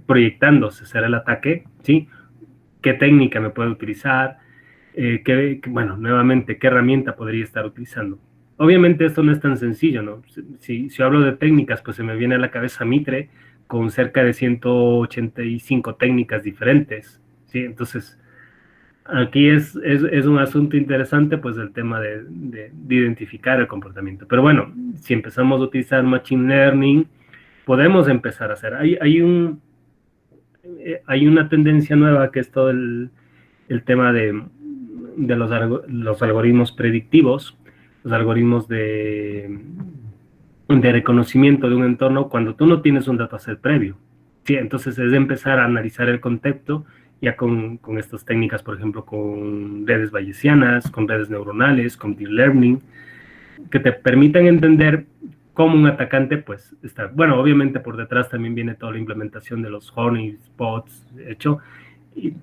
proyectándose hacer el ataque, ¿sí? Qué técnica me puede utilizar, bueno, nuevamente, qué herramienta podría estar utilizando. Obviamente esto no es tan sencillo, ¿no? Si hablo de técnicas, pues se me viene a la cabeza Mitre con cerca de 185 técnicas diferentes, ¿sí? Entonces, aquí es un asunto interesante, pues el tema de identificar el comportamiento. Pero bueno, si empezamos a utilizar Machine Learning, podemos empezar a hacer. Hay una tendencia nueva que es todo el tema de los algoritmos predictivos, los algoritmos de reconocimiento de un entorno cuando tú no tienes un dataset previo. Sí, entonces es de empezar a analizar el contexto ya con estas técnicas, por ejemplo, con redes bayesianas, con redes neuronales, con deep learning, que te permitan entender cómo un atacante, pues, está. Bueno, obviamente por detrás también viene toda la implementación de los honeypots hecho,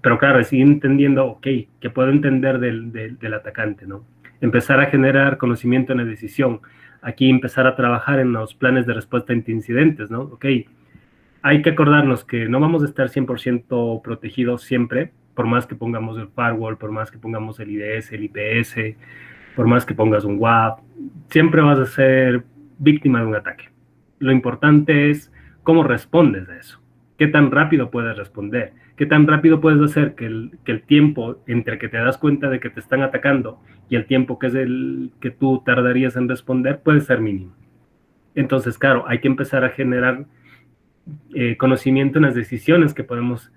pero claro, sigue entendiendo, ok, que puedo entender del atacante, ¿no? Empezar a generar conocimiento en la decisión. Aquí empezar a trabajar en los planes de respuesta ante incidentes, ¿no? Ok, hay que acordarnos que no vamos a estar 100% protegidos siempre, por más que pongamos el firewall, por más que pongamos el IDS, el IPS, por más que pongas un WAF, siempre vas a ser víctima de un ataque. Lo importante es cómo respondes a eso. ¿Qué tan rápido puedes responder? ¿Qué tan rápido puedes hacer que el tiempo entre que te das cuenta de que te están atacando y el tiempo que es el que tú tardarías en responder puede ser mínimo? Entonces, claro, hay que empezar a generar conocimiento en las decisiones que podemos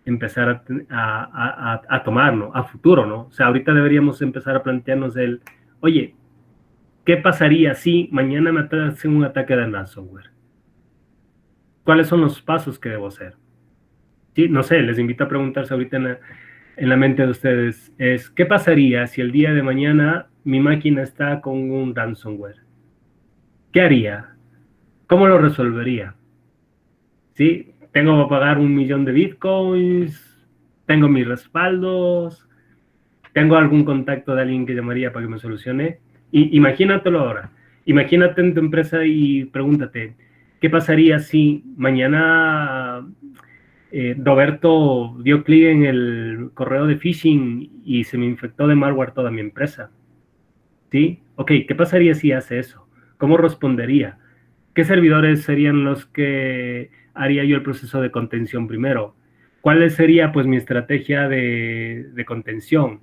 empezar a tomar, ¿no? A futuro, ¿no? O sea, ahorita deberíamos empezar a plantearnos oye, ¿qué pasaría si mañana me hacen un ataque de ransomware? ¿Cuáles son los pasos que debo hacer? Sí, no sé, les invito a preguntarse ahorita en la mente de ustedes, ¿qué pasaría si el día de mañana mi máquina está con un ransomware? ¿Qué haría? ¿Cómo lo resolvería? ¿Sí? Tengo que pagar 1 millón de bitcoins, tengo mis respaldos, tengo algún contacto de alguien que llamaría para que me solucione. Imagínatelo ahora. Imagínate en tu empresa y pregúntate, ¿qué pasaría si mañana Roberto dio clic en el correo de phishing y se me infectó de malware toda mi empresa? ¿Sí? Ok, ¿qué pasaría si hace eso? ¿Cómo respondería? ¿Qué servidores serían los que haría yo el proceso de contención primero? ¿Cuál sería pues mi estrategia de contención?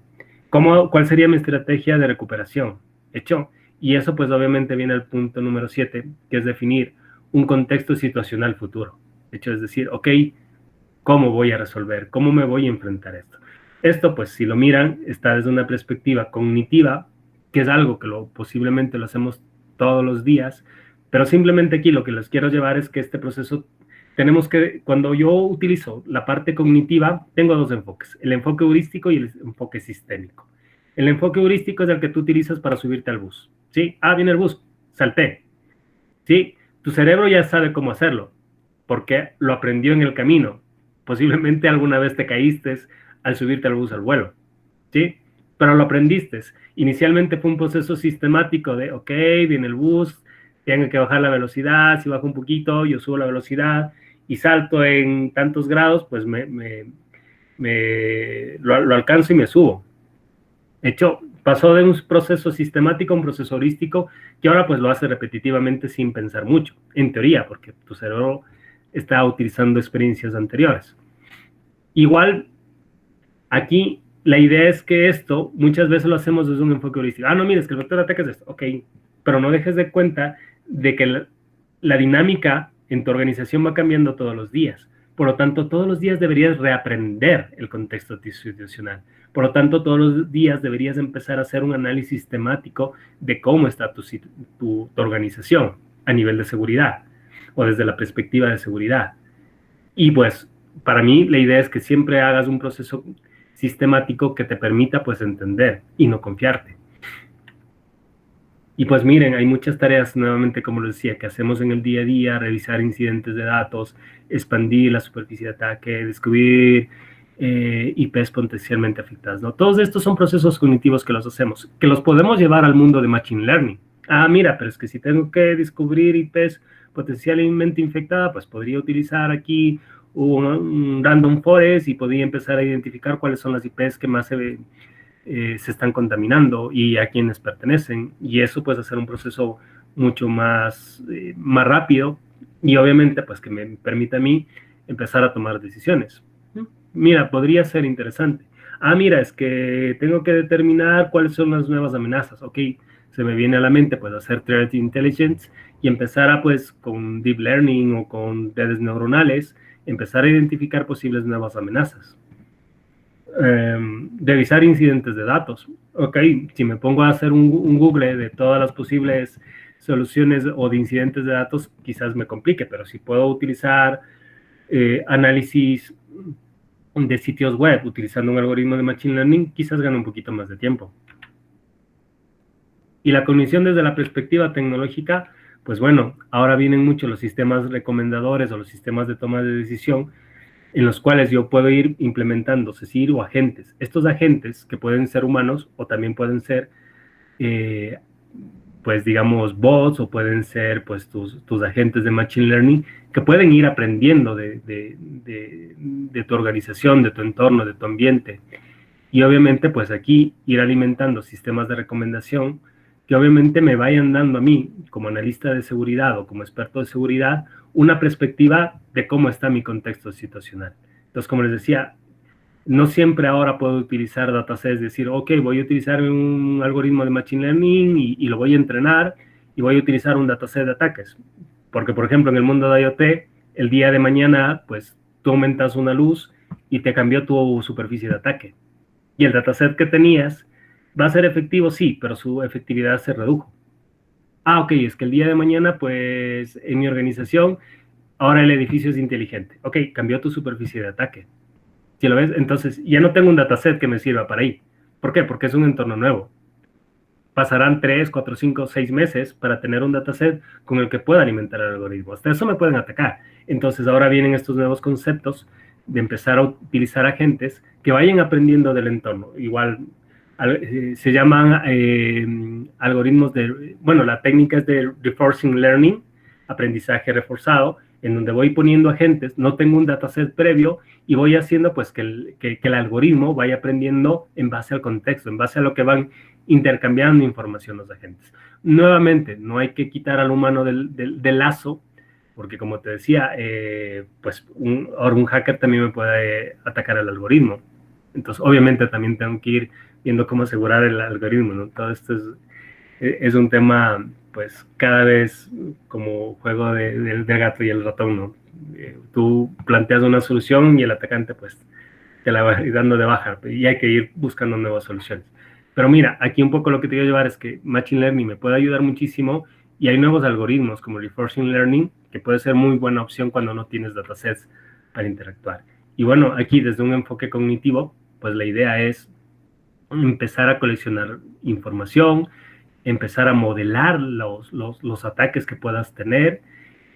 ¿Cuál sería mi estrategia de recuperación? ¿Hecho? Y eso pues obviamente viene al punto número 7, que es definir un contexto situacional futuro. ¿Hecho? Es decir, ok, ¿cómo voy a resolver? ¿Cómo me voy a enfrentar a esto? Esto pues si lo miran está desde una perspectiva cognitiva, que es algo que posiblemente lo hacemos todos los días, pero simplemente aquí lo que les quiero llevar es que este proceso cuando yo utilizo la parte cognitiva, tengo dos enfoques, el enfoque heurístico y el enfoque sistémico. El enfoque heurístico es el que tú utilizas para subirte al bus, ¿sí? Ah, viene el bus, salté, ¿sí? Tu cerebro ya sabe cómo hacerlo, porque lo aprendió en el camino. Posiblemente alguna vez te caíste al subirte al bus al vuelo, ¿sí? Pero lo aprendiste. Inicialmente fue un proceso sistemático de, ok, viene el bus, tengo que bajar la velocidad, si bajo un poquito, yo subo la velocidad y salto en tantos grados, pues lo alcanzo y me subo. De hecho, pasó de un proceso sistemático a un proceso heurístico que ahora pues lo hace repetitivamente sin pensar mucho, en teoría, porque tu cerebro está utilizando experiencias anteriores. Igual, aquí la idea es que esto muchas veces lo hacemos desde un enfoque heurístico. Ah, no, mires que el vector de ataque es esto. Ok, pero no dejes de cuenta de que la dinámica en tu organización va cambiando todos los días. Por lo tanto, todos los días deberías reaprender el contexto institucional. Por lo tanto, todos los días deberías empezar a hacer un análisis temático de cómo está tu organización a nivel de seguridad o desde la perspectiva de seguridad. Y pues, para mí, la idea es que siempre hagas un proceso sistemático que te permita pues entender y no confiarte. Y pues miren, hay muchas tareas, nuevamente como les decía, que hacemos en el día a día: revisar incidentes de datos, expandir la superficie de ataque, descubrir IPs potencialmente afectadas, ¿no? Todos estos son procesos cognitivos que los hacemos, que los podemos llevar al mundo de Machine Learning. Ah, mira, pero es que si tengo que descubrir IPs potencialmente infectadas, pues podría utilizar aquí un random forest y podría empezar a identificar cuáles son las IPs que más se están contaminando y a quienes pertenecen, y eso puede hacer un proceso mucho más rápido y obviamente pues que me permita a mí empezar a tomar decisiones. Mira, podría ser interesante. Ah, mira, es que tengo que determinar cuáles son las nuevas amenazas. Ok, se me viene a la mente pues hacer threat intelligence y empezar a pues con deep learning o con redes neuronales empezar a identificar posibles nuevas amenazas. Revisar incidentes de datos. Ok, si me pongo a hacer un Google de todas las posibles soluciones o de incidentes de datos, quizás me complique, pero si puedo utilizar análisis de sitios web utilizando un algoritmo de Machine Learning, quizás gane un poquito más de tiempo. Y la cognición desde la perspectiva tecnológica, pues bueno, ahora vienen mucho los sistemas recomendadores o los sistemas de toma de decisión, en los cuales yo puedo ir implementando CECIR o agentes. Estos agentes, que pueden ser humanos o también pueden ser, pues digamos, bots, o pueden ser pues tus agentes de Machine Learning, que pueden ir aprendiendo de tu organización, de tu entorno, de tu ambiente. Y obviamente pues aquí ir alimentando sistemas de recomendación que obviamente me vayan dando a mí, como analista de seguridad o como experto de seguridad, una perspectiva de cómo está mi contexto situacional. Entonces, como les decía, no siempre ahora puedo utilizar datasets, decir, ok, voy a utilizar un algoritmo de Machine Learning y lo voy a entrenar y voy a utilizar un dataset de ataques. Porque, por ejemplo, en el mundo de IoT, el día de mañana, pues tú aumentas una luz y te cambió tu superficie de ataque. Y el dataset que tenías va a ser efectivo, sí, pero su efectividad se redujo. Ah, ok, es que el día de mañana, pues, en mi organización, ahora el edificio es inteligente. Ok, cambió tu superficie de ataque. Si lo ves, entonces ya no tengo un dataset que me sirva para ahí. ¿Por qué? Porque es un entorno nuevo. Pasarán 3, 4, 5, 6 meses para tener un dataset con el que pueda alimentar el algoritmo. Hasta eso me pueden atacar. Entonces ahora vienen estos nuevos conceptos de empezar a utilizar agentes que vayan aprendiendo del entorno. Igual se llaman algoritmos de, bueno, la técnica es de reinforcing learning, aprendizaje reforzado, en donde voy poniendo agentes, no tengo un dataset previo y voy haciendo pues que el algoritmo vaya aprendiendo en base al contexto, en base a lo que van intercambiando información los agentes. Nuevamente, no hay que quitar al humano del lazo, porque como te decía, pues un hacker también me puede atacar el algoritmo. Entonces, obviamente, también tengo que ir viendo cómo asegurar el algoritmo, ¿no? Todo esto es un tema, pues, cada vez como juego del gato y el ratón, ¿no? Tú planteas una solución y el atacante, pues, te la va dando de baja y hay que ir buscando nuevas soluciones. Pero mira, aquí un poco lo que te quiero llevar es que Machine Learning me puede ayudar muchísimo y hay nuevos algoritmos como Reinforcing Learning que puede ser muy buena opción cuando no tienes datasets para interactuar. Y bueno, aquí desde un enfoque cognitivo, pues la idea es empezar a coleccionar información, empezar a modelar los ataques que puedas tener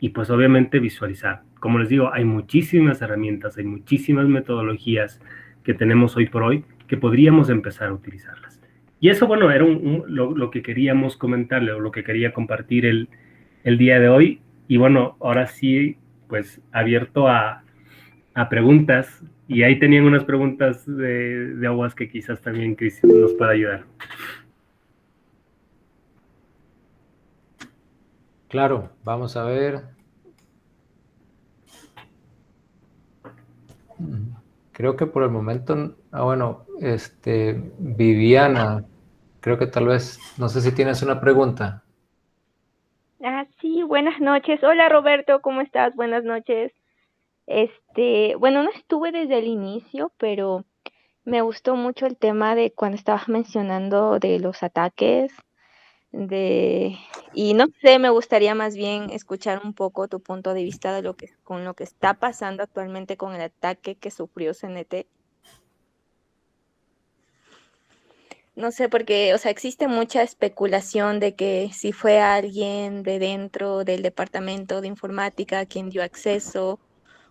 y pues obviamente visualizar. Como les digo, hay muchísimas herramientas, hay muchísimas metodologías que tenemos hoy por hoy que podríamos empezar a utilizarlas. Y eso, bueno, era lo que queríamos comentarle o lo que quería compartir el día de hoy. Y bueno, ahora sí, pues abierto a preguntas. Y ahí tenían unas preguntas de Aguas que quizás también Cristian nos pueda ayudar. Claro, vamos a ver. Creo que por el momento, bueno, Viviana, creo que tal vez, no sé si tienes una pregunta. Sí, buenas noches. Hola Roberto, ¿cómo estás? Buenas noches. Bueno, no estuve desde el inicio, pero me gustó mucho el tema de cuando estabas mencionando de los ataques, y no sé, me gustaría más bien escuchar un poco tu punto de vista de con lo que está pasando actualmente con el ataque que sufrió CNT. No sé, porque, o sea, existe mucha especulación de que si fue alguien de dentro del departamento de informática quien dio acceso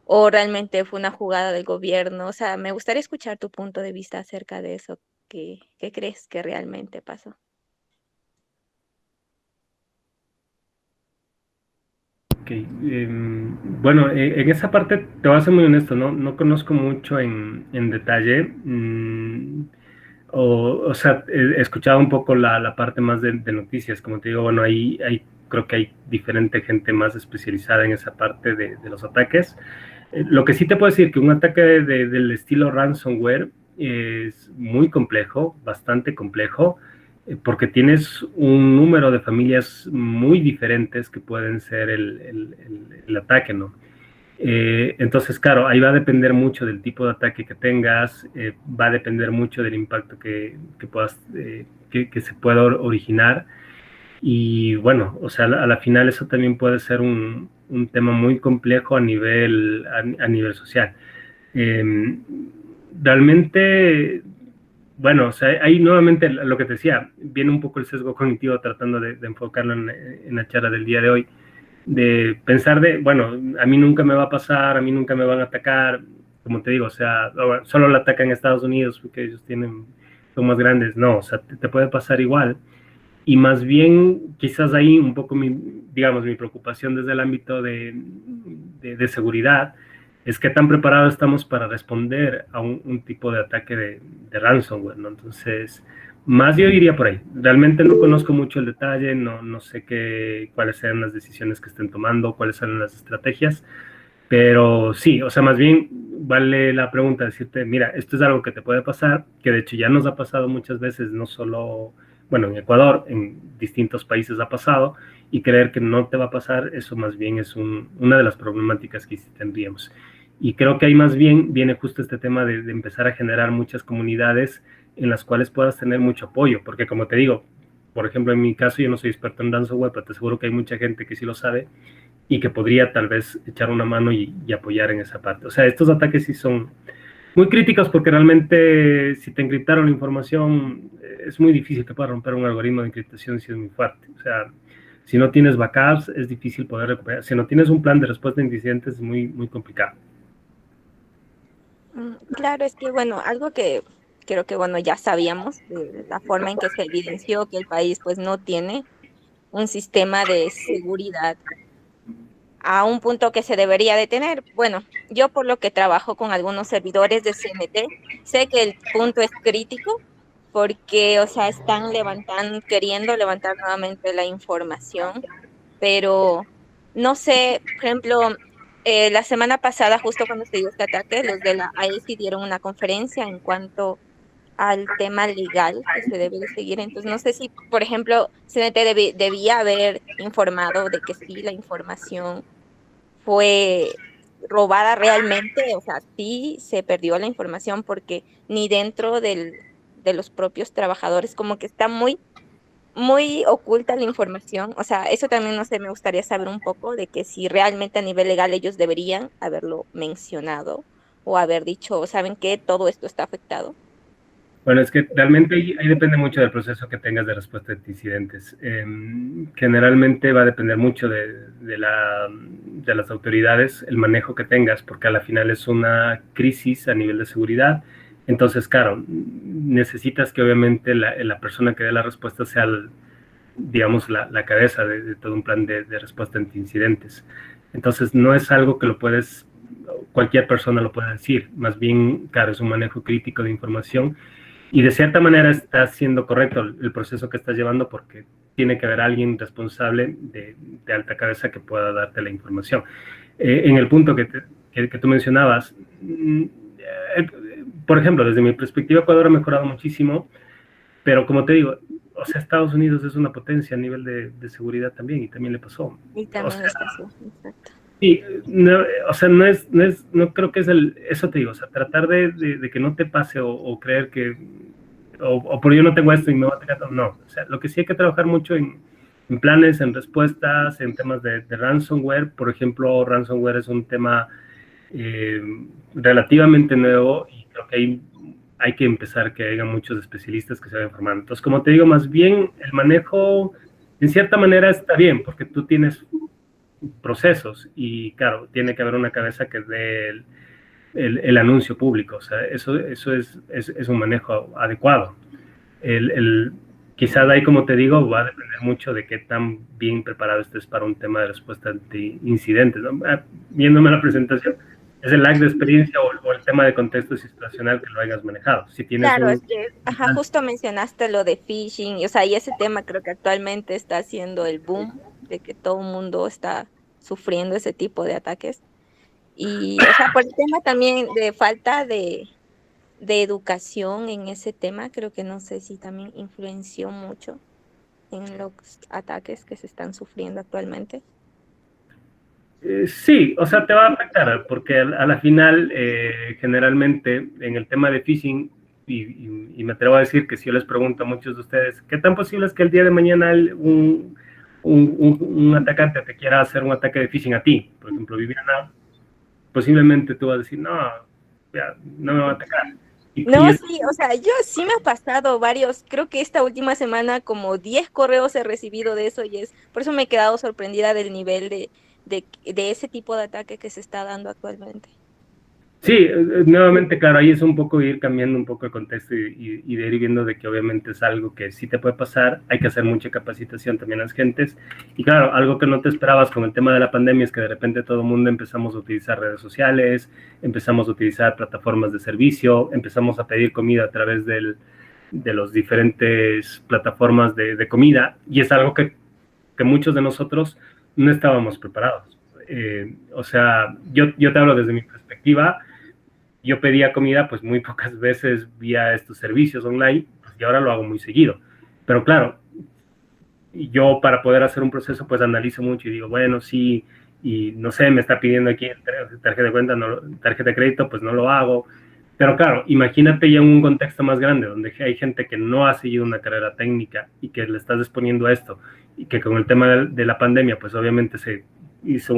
o realmente fue una jugada del gobierno. O sea, me gustaría escuchar tu punto de vista acerca de eso. ¿Qué crees que realmente pasó? Okay. Bueno, en esa parte te voy a ser muy honesto, no conozco mucho en detalle. O sea, he escuchado un poco la parte más de noticias, como te digo, bueno, creo que hay diferente gente más especializada en esa parte de los ataques. Lo que sí te puedo decir que un ataque del estilo ransomware es muy complejo, bastante complejo, porque tienes un número de familias muy diferentes que pueden ser el ataque, ¿no? Entonces, claro, ahí va a depender mucho del tipo de ataque que tengas, va a depender mucho del impacto que puedas, que se pueda originar. Y bueno, o sea, a la final eso también puede ser un tema muy complejo a nivel social. Eh, Realmente, bueno, o sea, ahí nuevamente lo que te decía, viene un poco el sesgo cognitivo tratando de enfocarlo en la charla del día de hoy, de pensar bueno, a mí nunca me va a pasar, a mí nunca me van a atacar, como te digo, o sea, solo lo atacan en Estados Unidos porque ellos son más grandes, no, o sea, te puede pasar igual. Y más bien, quizás ahí un poco digamos, mi preocupación desde el ámbito de seguridad es qué tan preparados estamos para responder a un tipo de ataque de ransomware, ¿no? Entonces, más yo iría por ahí. Realmente no conozco mucho el detalle, no sé cuáles sean las decisiones que estén tomando, cuáles son las estrategias, pero sí, o sea, más bien vale la pregunta decirte, mira, esto es algo que te puede pasar, que de hecho ya nos ha pasado muchas veces, no solo, bueno, en Ecuador, en distintos países ha pasado, y creer que no te va a pasar, eso más bien es una de las problemáticas que sí tendríamos. Y creo que ahí más bien viene justo este tema de empezar a generar muchas comunidades en las cuales puedas tener mucho apoyo, porque como te digo, por ejemplo, en mi caso yo no soy experto en ransomware, pero te aseguro que hay mucha gente que sí lo sabe y que podría tal vez echar una mano y apoyar en esa parte. O sea, estos ataques sí son muy críticos porque realmente si te encriptaron la información es muy difícil que puedas romper un algoritmo de encriptación si es muy fuerte. O sea, si no tienes backups es difícil poder recuperar. Si no tienes un plan de respuesta a incidentes es muy complicado. Claro, es que bueno, algo que creo que bueno, ya sabíamos de la forma en que se evidenció que el país pues no tiene un sistema de seguridad a un punto que se debería de tener. Bueno, yo por lo que trabajo con algunos servidores de CNT, sé que el punto es crítico porque, o sea, están queriendo levantar nuevamente la información, pero no sé, por ejemplo, la semana pasada, justo cuando se dio este ataque, los de la AESI dieron una conferencia en cuanto al tema legal que se debe de seguir. Entonces, no sé si, por ejemplo, CNT debía haber informado de que sí, la información fue robada realmente, o sea, sí se perdió la información porque ni dentro de los propios trabajadores como que está muy oculta la información. O sea, eso también, no sé, me gustaría saber un poco de que si realmente a nivel legal ellos deberían haberlo mencionado o haber dicho, ¿saben qué? Todo esto está afectado. Bueno, es que realmente ahí depende mucho del proceso que tengas de respuesta de incidentes. Generalmente va a depender mucho de las autoridades, el manejo que tengas, porque a la final es una crisis a nivel de seguridad. Entonces, claro, necesitas que obviamente la persona que dé la respuesta sea, digamos, la cabeza de todo un plan de respuesta ante incidentes. Entonces, no es algo que cualquier persona lo pueda decir. Más bien, claro, es un manejo crítico de información. Y de cierta manera está siendo correcto el proceso que estás llevando porque tiene que haber alguien responsable de alta cabeza que pueda darte la información. En el punto que tú mencionabas, por ejemplo, desde mi perspectiva, Ecuador ha mejorado muchísimo, pero como te digo, o sea, Estados Unidos es una potencia a nivel de seguridad también y también le pasó. Y también les pasó, exacto. Sí, no, o sea, no creo que eso te digo, o sea, tratar de que no te pase o creer que, o por yo no tengo esto y me va a tener, no, o sea, lo que sí hay que trabajar mucho en planes, en respuestas, en temas de ransomware, por ejemplo, ransomware es un tema relativamente nuevo y creo que hay que empezar que haya muchos especialistas que se vayan formando. Entonces, como te digo, más bien el manejo, en cierta manera está bien, porque tú tienes procesos y claro, tiene que haber una cabeza que dé el anuncio público, o sea, eso es un manejo adecuado. Quizás ahí, como te digo, va a depender mucho de qué tan bien preparado estés para un tema de respuesta ante incidentes, ¿no? Viéndome la presentación, es el lag de experiencia o el tema de contexto situacional que lo hayas manejado. Si tienes Claro, es que, justo mencionaste lo de phishing, o sea, y ese tema creo que actualmente está haciendo el boom, de que todo el mundo está sufriendo ese tipo de ataques. Y, o sea, por el tema también de falta de educación en ese tema, creo que no sé si también influenció mucho en los ataques que se están sufriendo actualmente. Sí, o sea, te va a afectar, porque a la final, generalmente, en el tema de phishing, y me atrevo a decir que si yo les pregunto a muchos de ustedes, ¿qué tan posible es que el día de mañana un atacante te quiera hacer un ataque de phishing a ti? Por ejemplo, Viviana, posiblemente tú vas a decir, no, ya, no me va a atacar. No, sí, o sea, yo sí me ha pasado varios, creo que esta última semana como 10 correos he recibido de eso y por eso me he quedado sorprendida del nivel de ese tipo de ataque que se está dando actualmente. Sí, nuevamente, claro, ahí es un poco ir cambiando un poco el contexto y de ir viendo de que obviamente es algo que sí te puede pasar, hay que hacer mucha capacitación también a las gentes, y claro, algo que no te esperabas con el tema de la pandemia es que de repente todo el mundo empezamos a utilizar redes sociales, empezamos a utilizar plataformas de servicio, empezamos a pedir comida a través de los diferentes plataformas de comida, y es algo que muchos de nosotros no estábamos preparados. O sea, yo te hablo desde mi perspectiva. Yo pedía comida pues muy pocas veces vía estos servicios online, pues, y ahora lo hago muy seguido. Pero claro, yo para poder hacer un proceso pues analizo mucho y digo, bueno, sí, y no sé, me está pidiendo aquí tarjeta de cuenta, no, tarjeta de crédito, pues no lo hago. Pero claro, imagínate ya en un contexto más grande, donde hay gente que no ha seguido una carrera técnica y que le estás exponiendo a esto, y que con el tema de la pandemia, pues obviamente se hizo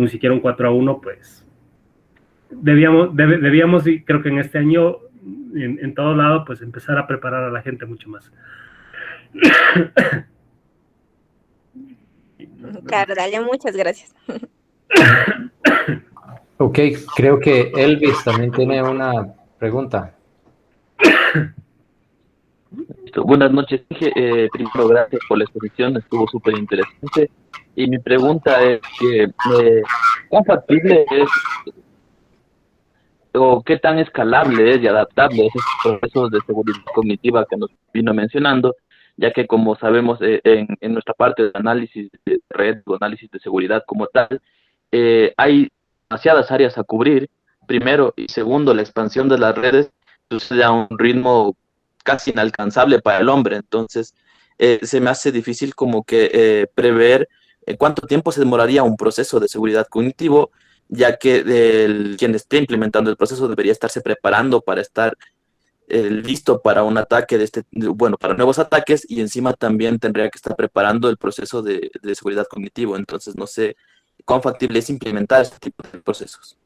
siquiera un 4-1, pues debíamos, y creo que en este año, en todo lado, pues empezar a preparar a la gente mucho más. Claro, dale, muchas gracias. Ok, creo que Elvis también tiene una pregunta. Buenas noches, primero gracias por la exposición, estuvo súper interesante. Y mi pregunta es que, ¿cuán factible es o qué tan escalable es y adaptable es estos procesos de seguridad cognitiva que nos vino mencionando? Ya que como sabemos en nuestra parte de análisis de red o análisis de seguridad como tal, hay demasiadas áreas a cubrir, primero, y segundo, la expansión de las redes sucede a un ritmo casi inalcanzable para el hombre. Entonces se me hace difícil como que prever cuánto tiempo se demoraría un proceso de seguridad cognitivo, ya que quien esté implementando el proceso debería estarse preparando para estar listo para un ataque bueno, para nuevos ataques, y encima también tendría que estar preparando el proceso de seguridad cognitivo. Entonces no sé cuán factible es implementar este tipo de procesos.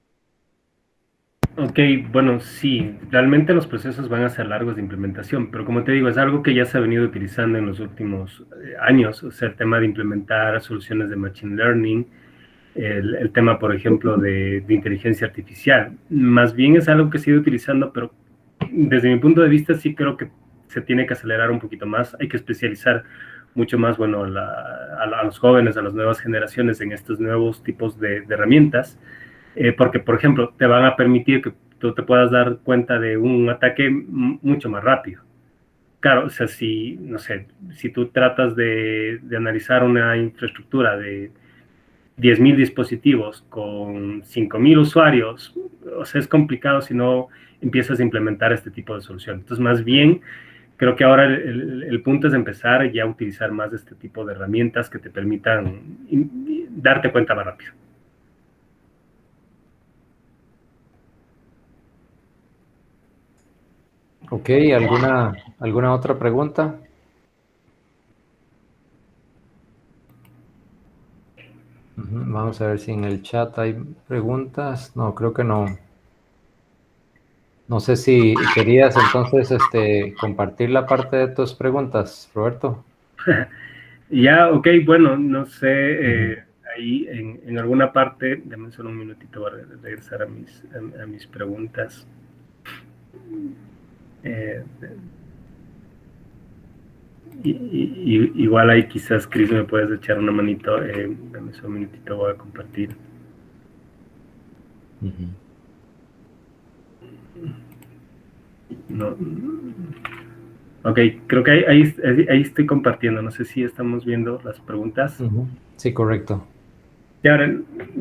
Ok, bueno, sí, realmente los procesos van a ser largos de implementación, pero como te digo, es algo que ya se ha venido utilizando en los últimos años, o sea, el tema de implementar soluciones de Machine Learning, el tema, por ejemplo, de inteligencia artificial. Más bien es algo que se ha ido utilizando, pero desde mi punto de vista sí creo que se tiene que acelerar un poquito más, hay que especializar mucho más, bueno, a los jóvenes, a las nuevas generaciones en estos nuevos tipos de herramientas, porque, por ejemplo, te van a permitir que tú te puedas dar cuenta de un ataque mucho más rápido. Claro, o sea, si, no sé, si tú tratas de analizar una infraestructura de 10.000 dispositivos con 5.000 usuarios, o sea, es complicado si no empiezas a implementar este tipo de solución. Entonces, más bien, creo que ahora el punto es empezar ya a utilizar más este tipo de herramientas que te permitan darte cuenta más rápido. Ok, ¿alguna otra pregunta? Vamos a ver si en el chat hay preguntas. No, creo que no. No sé si querías entonces compartir la parte de tus preguntas, Roberto. Ya, ok, bueno, no sé, ahí en alguna parte, dame solo un minutito para regresar a mis preguntas. Eh, igual ahí quizás, Chris, me puedes echar una manito, dame solo un minutito, voy a compartir. No. Ok, creo que ahí estoy compartiendo, no sé si estamos viendo las preguntas. Sí, correcto. Y ahora,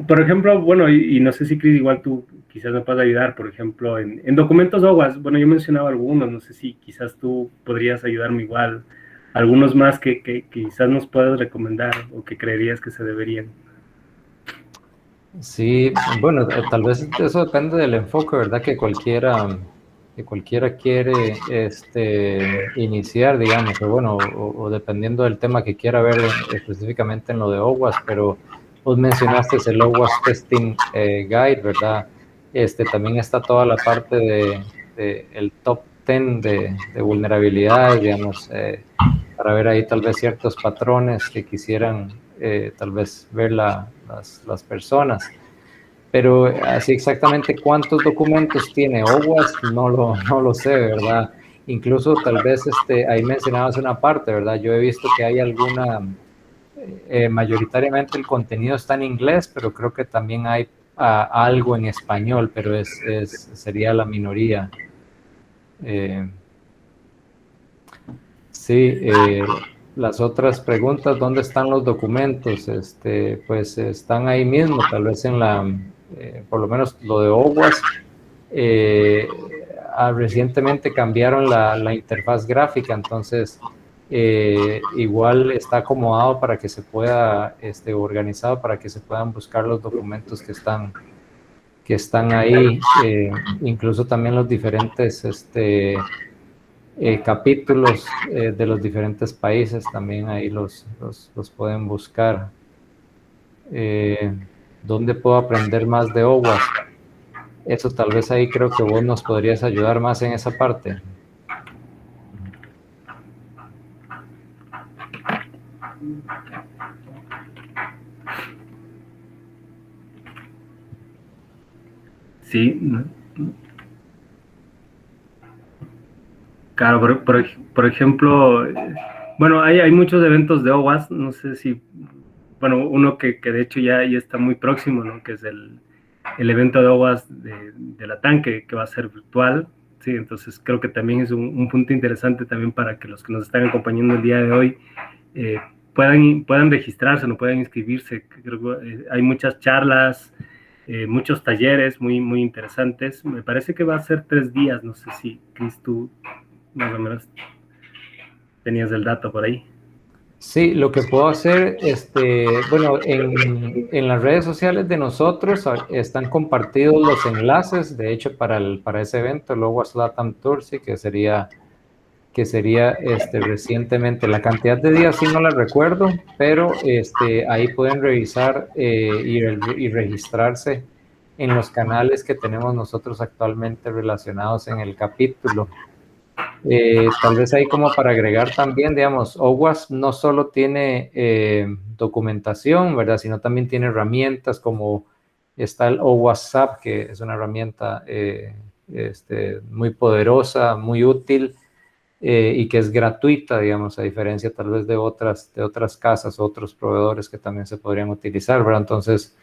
por ejemplo, bueno, y no sé si Chris, igual tú quizás me puedas ayudar, por ejemplo, en documentos OWASP, bueno, yo mencionaba algunos, no sé si quizás tú podrías ayudarme igual, algunos más que quizás nos puedas recomendar o que creerías que se deberían. Sí, bueno, tal vez eso depende del enfoque, ¿verdad? Que cualquiera quiere iniciar, digamos, o bueno, o dependiendo del tema que quiera ver específicamente en lo de OWASP, pero vos mencionaste el OWASP Testing Guide, ¿verdad? También está toda la parte de el top 10 de vulnerabilidades, digamos, para ver ahí tal vez ciertos patrones que quisieran tal vez ver las personas. Pero así exactamente cuántos documentos tiene OWASP, no lo sé, ¿verdad? Incluso tal vez ahí mencionabas una parte, ¿verdad? Yo he visto que hay mayoritariamente el contenido está en inglés, pero creo que también hay algo en español, pero sería la minoría. Sí, las otras preguntas, ¿dónde están los documentos? Pues están ahí mismo, tal vez por lo menos lo de OWASP. Recientemente cambiaron la interfaz gráfica, entonces igual está acomodado para que se pueda, organizado para que se puedan buscar los documentos que están ahí, incluso también los diferentes capítulos de los diferentes países, también ahí los pueden buscar. ¿Dónde puedo aprender más de OWASP? Eso tal vez ahí creo que vos nos podrías ayudar más en esa parte. Sí, claro, por ejemplo, bueno, hay muchos eventos de OWASP, no sé si, bueno, uno que de hecho ya está muy próximo, ¿no? Que es el evento de OWASP de la TAN, que va a ser virtual, sí, entonces creo que también es un punto interesante también para que los que nos están acompañando el día de hoy puedan registrarse, no puedan inscribirse. Creo que hay muchas charlas, muchos talleres muy interesantes. Me parece que va a ser 3 días, no sé si, Chris, tú más o menos tenías el dato por ahí. Sí, lo que puedo hacer, bueno, en las redes sociales de nosotros están compartidos los enlaces, de hecho, para ese evento, el OWASP LATAM Tour, sí, que sería recientemente. La cantidad de días sí no la recuerdo, pero ahí pueden revisar y registrarse en los canales que tenemos nosotros actualmente relacionados en el capítulo. Tal vez ahí como para agregar también, digamos, OWASP no solo tiene documentación, ¿verdad? Sino también tiene herramientas como está el OWASP, que es una herramienta muy poderosa, muy útil y que es gratuita, digamos, a diferencia tal vez de otras casas, otros proveedores que también se podrían utilizar, ¿verdad? Entonces,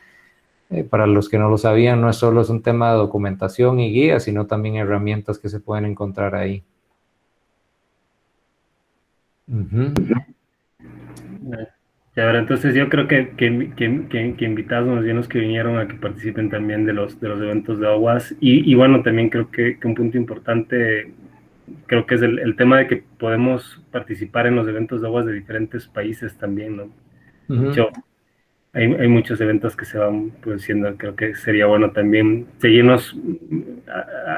para los que no lo sabían, no es solo es un tema de documentación y guía, sino también herramientas que se pueden encontrar ahí. Ya, ahora, entonces yo creo que invitados más bien los que vinieron a que participen también de los eventos de OWASP y bueno, también creo que un punto importante creo que es el tema de que podemos participar en los eventos de OWASP de diferentes países también, ¿no? De hecho, hay muchos eventos que se van produciendo, creo que sería bueno también seguirnos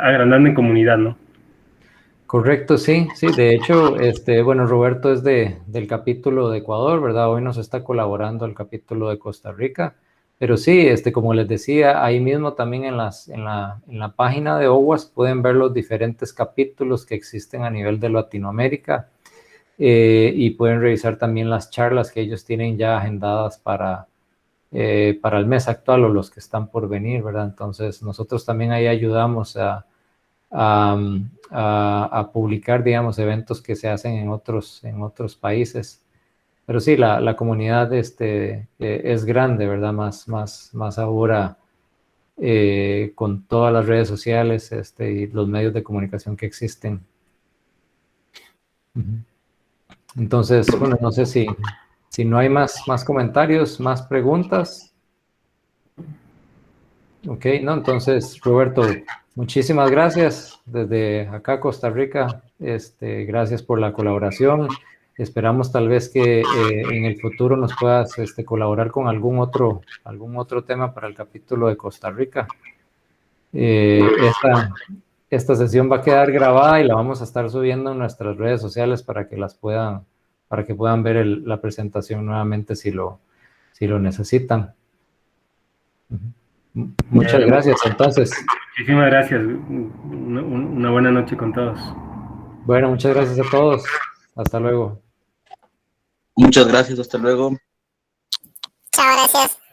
agrandando en comunidad, ¿no? Correcto, sí, sí. De hecho, bueno, Roberto es del capítulo de Ecuador, ¿verdad? Hoy nos está colaborando el capítulo de Costa Rica. Pero sí, como les decía, ahí mismo también en la página de OWASP pueden ver los diferentes capítulos que existen a nivel de Latinoamérica y pueden revisar también las charlas que ellos tienen ya agendadas para el mes actual o los que están por venir, ¿verdad? Entonces, nosotros también ahí ayudamos a publicar, digamos, eventos que se hacen en otros países. Pero sí, la comunidad es grande, ¿verdad? Más ahora con todas las redes sociales y los medios de comunicación que existen. Entonces, bueno, no sé si no hay más comentarios, más preguntas. Ok, no, entonces, Roberto, muchísimas gracias desde acá, Costa Rica. Gracias por la colaboración. Esperamos tal vez que en el futuro nos puedas colaborar con algún otro tema para el capítulo de Costa Rica. Esta sesión va a quedar grabada y la vamos a estar subiendo en nuestras redes sociales para que puedan ver la presentación nuevamente si lo necesitan. Muchas gracias, entonces. Muchísimas gracias. Una buena noche con todos. Bueno, muchas gracias a todos. Hasta luego. Muchas gracias, hasta luego. Chao, gracias.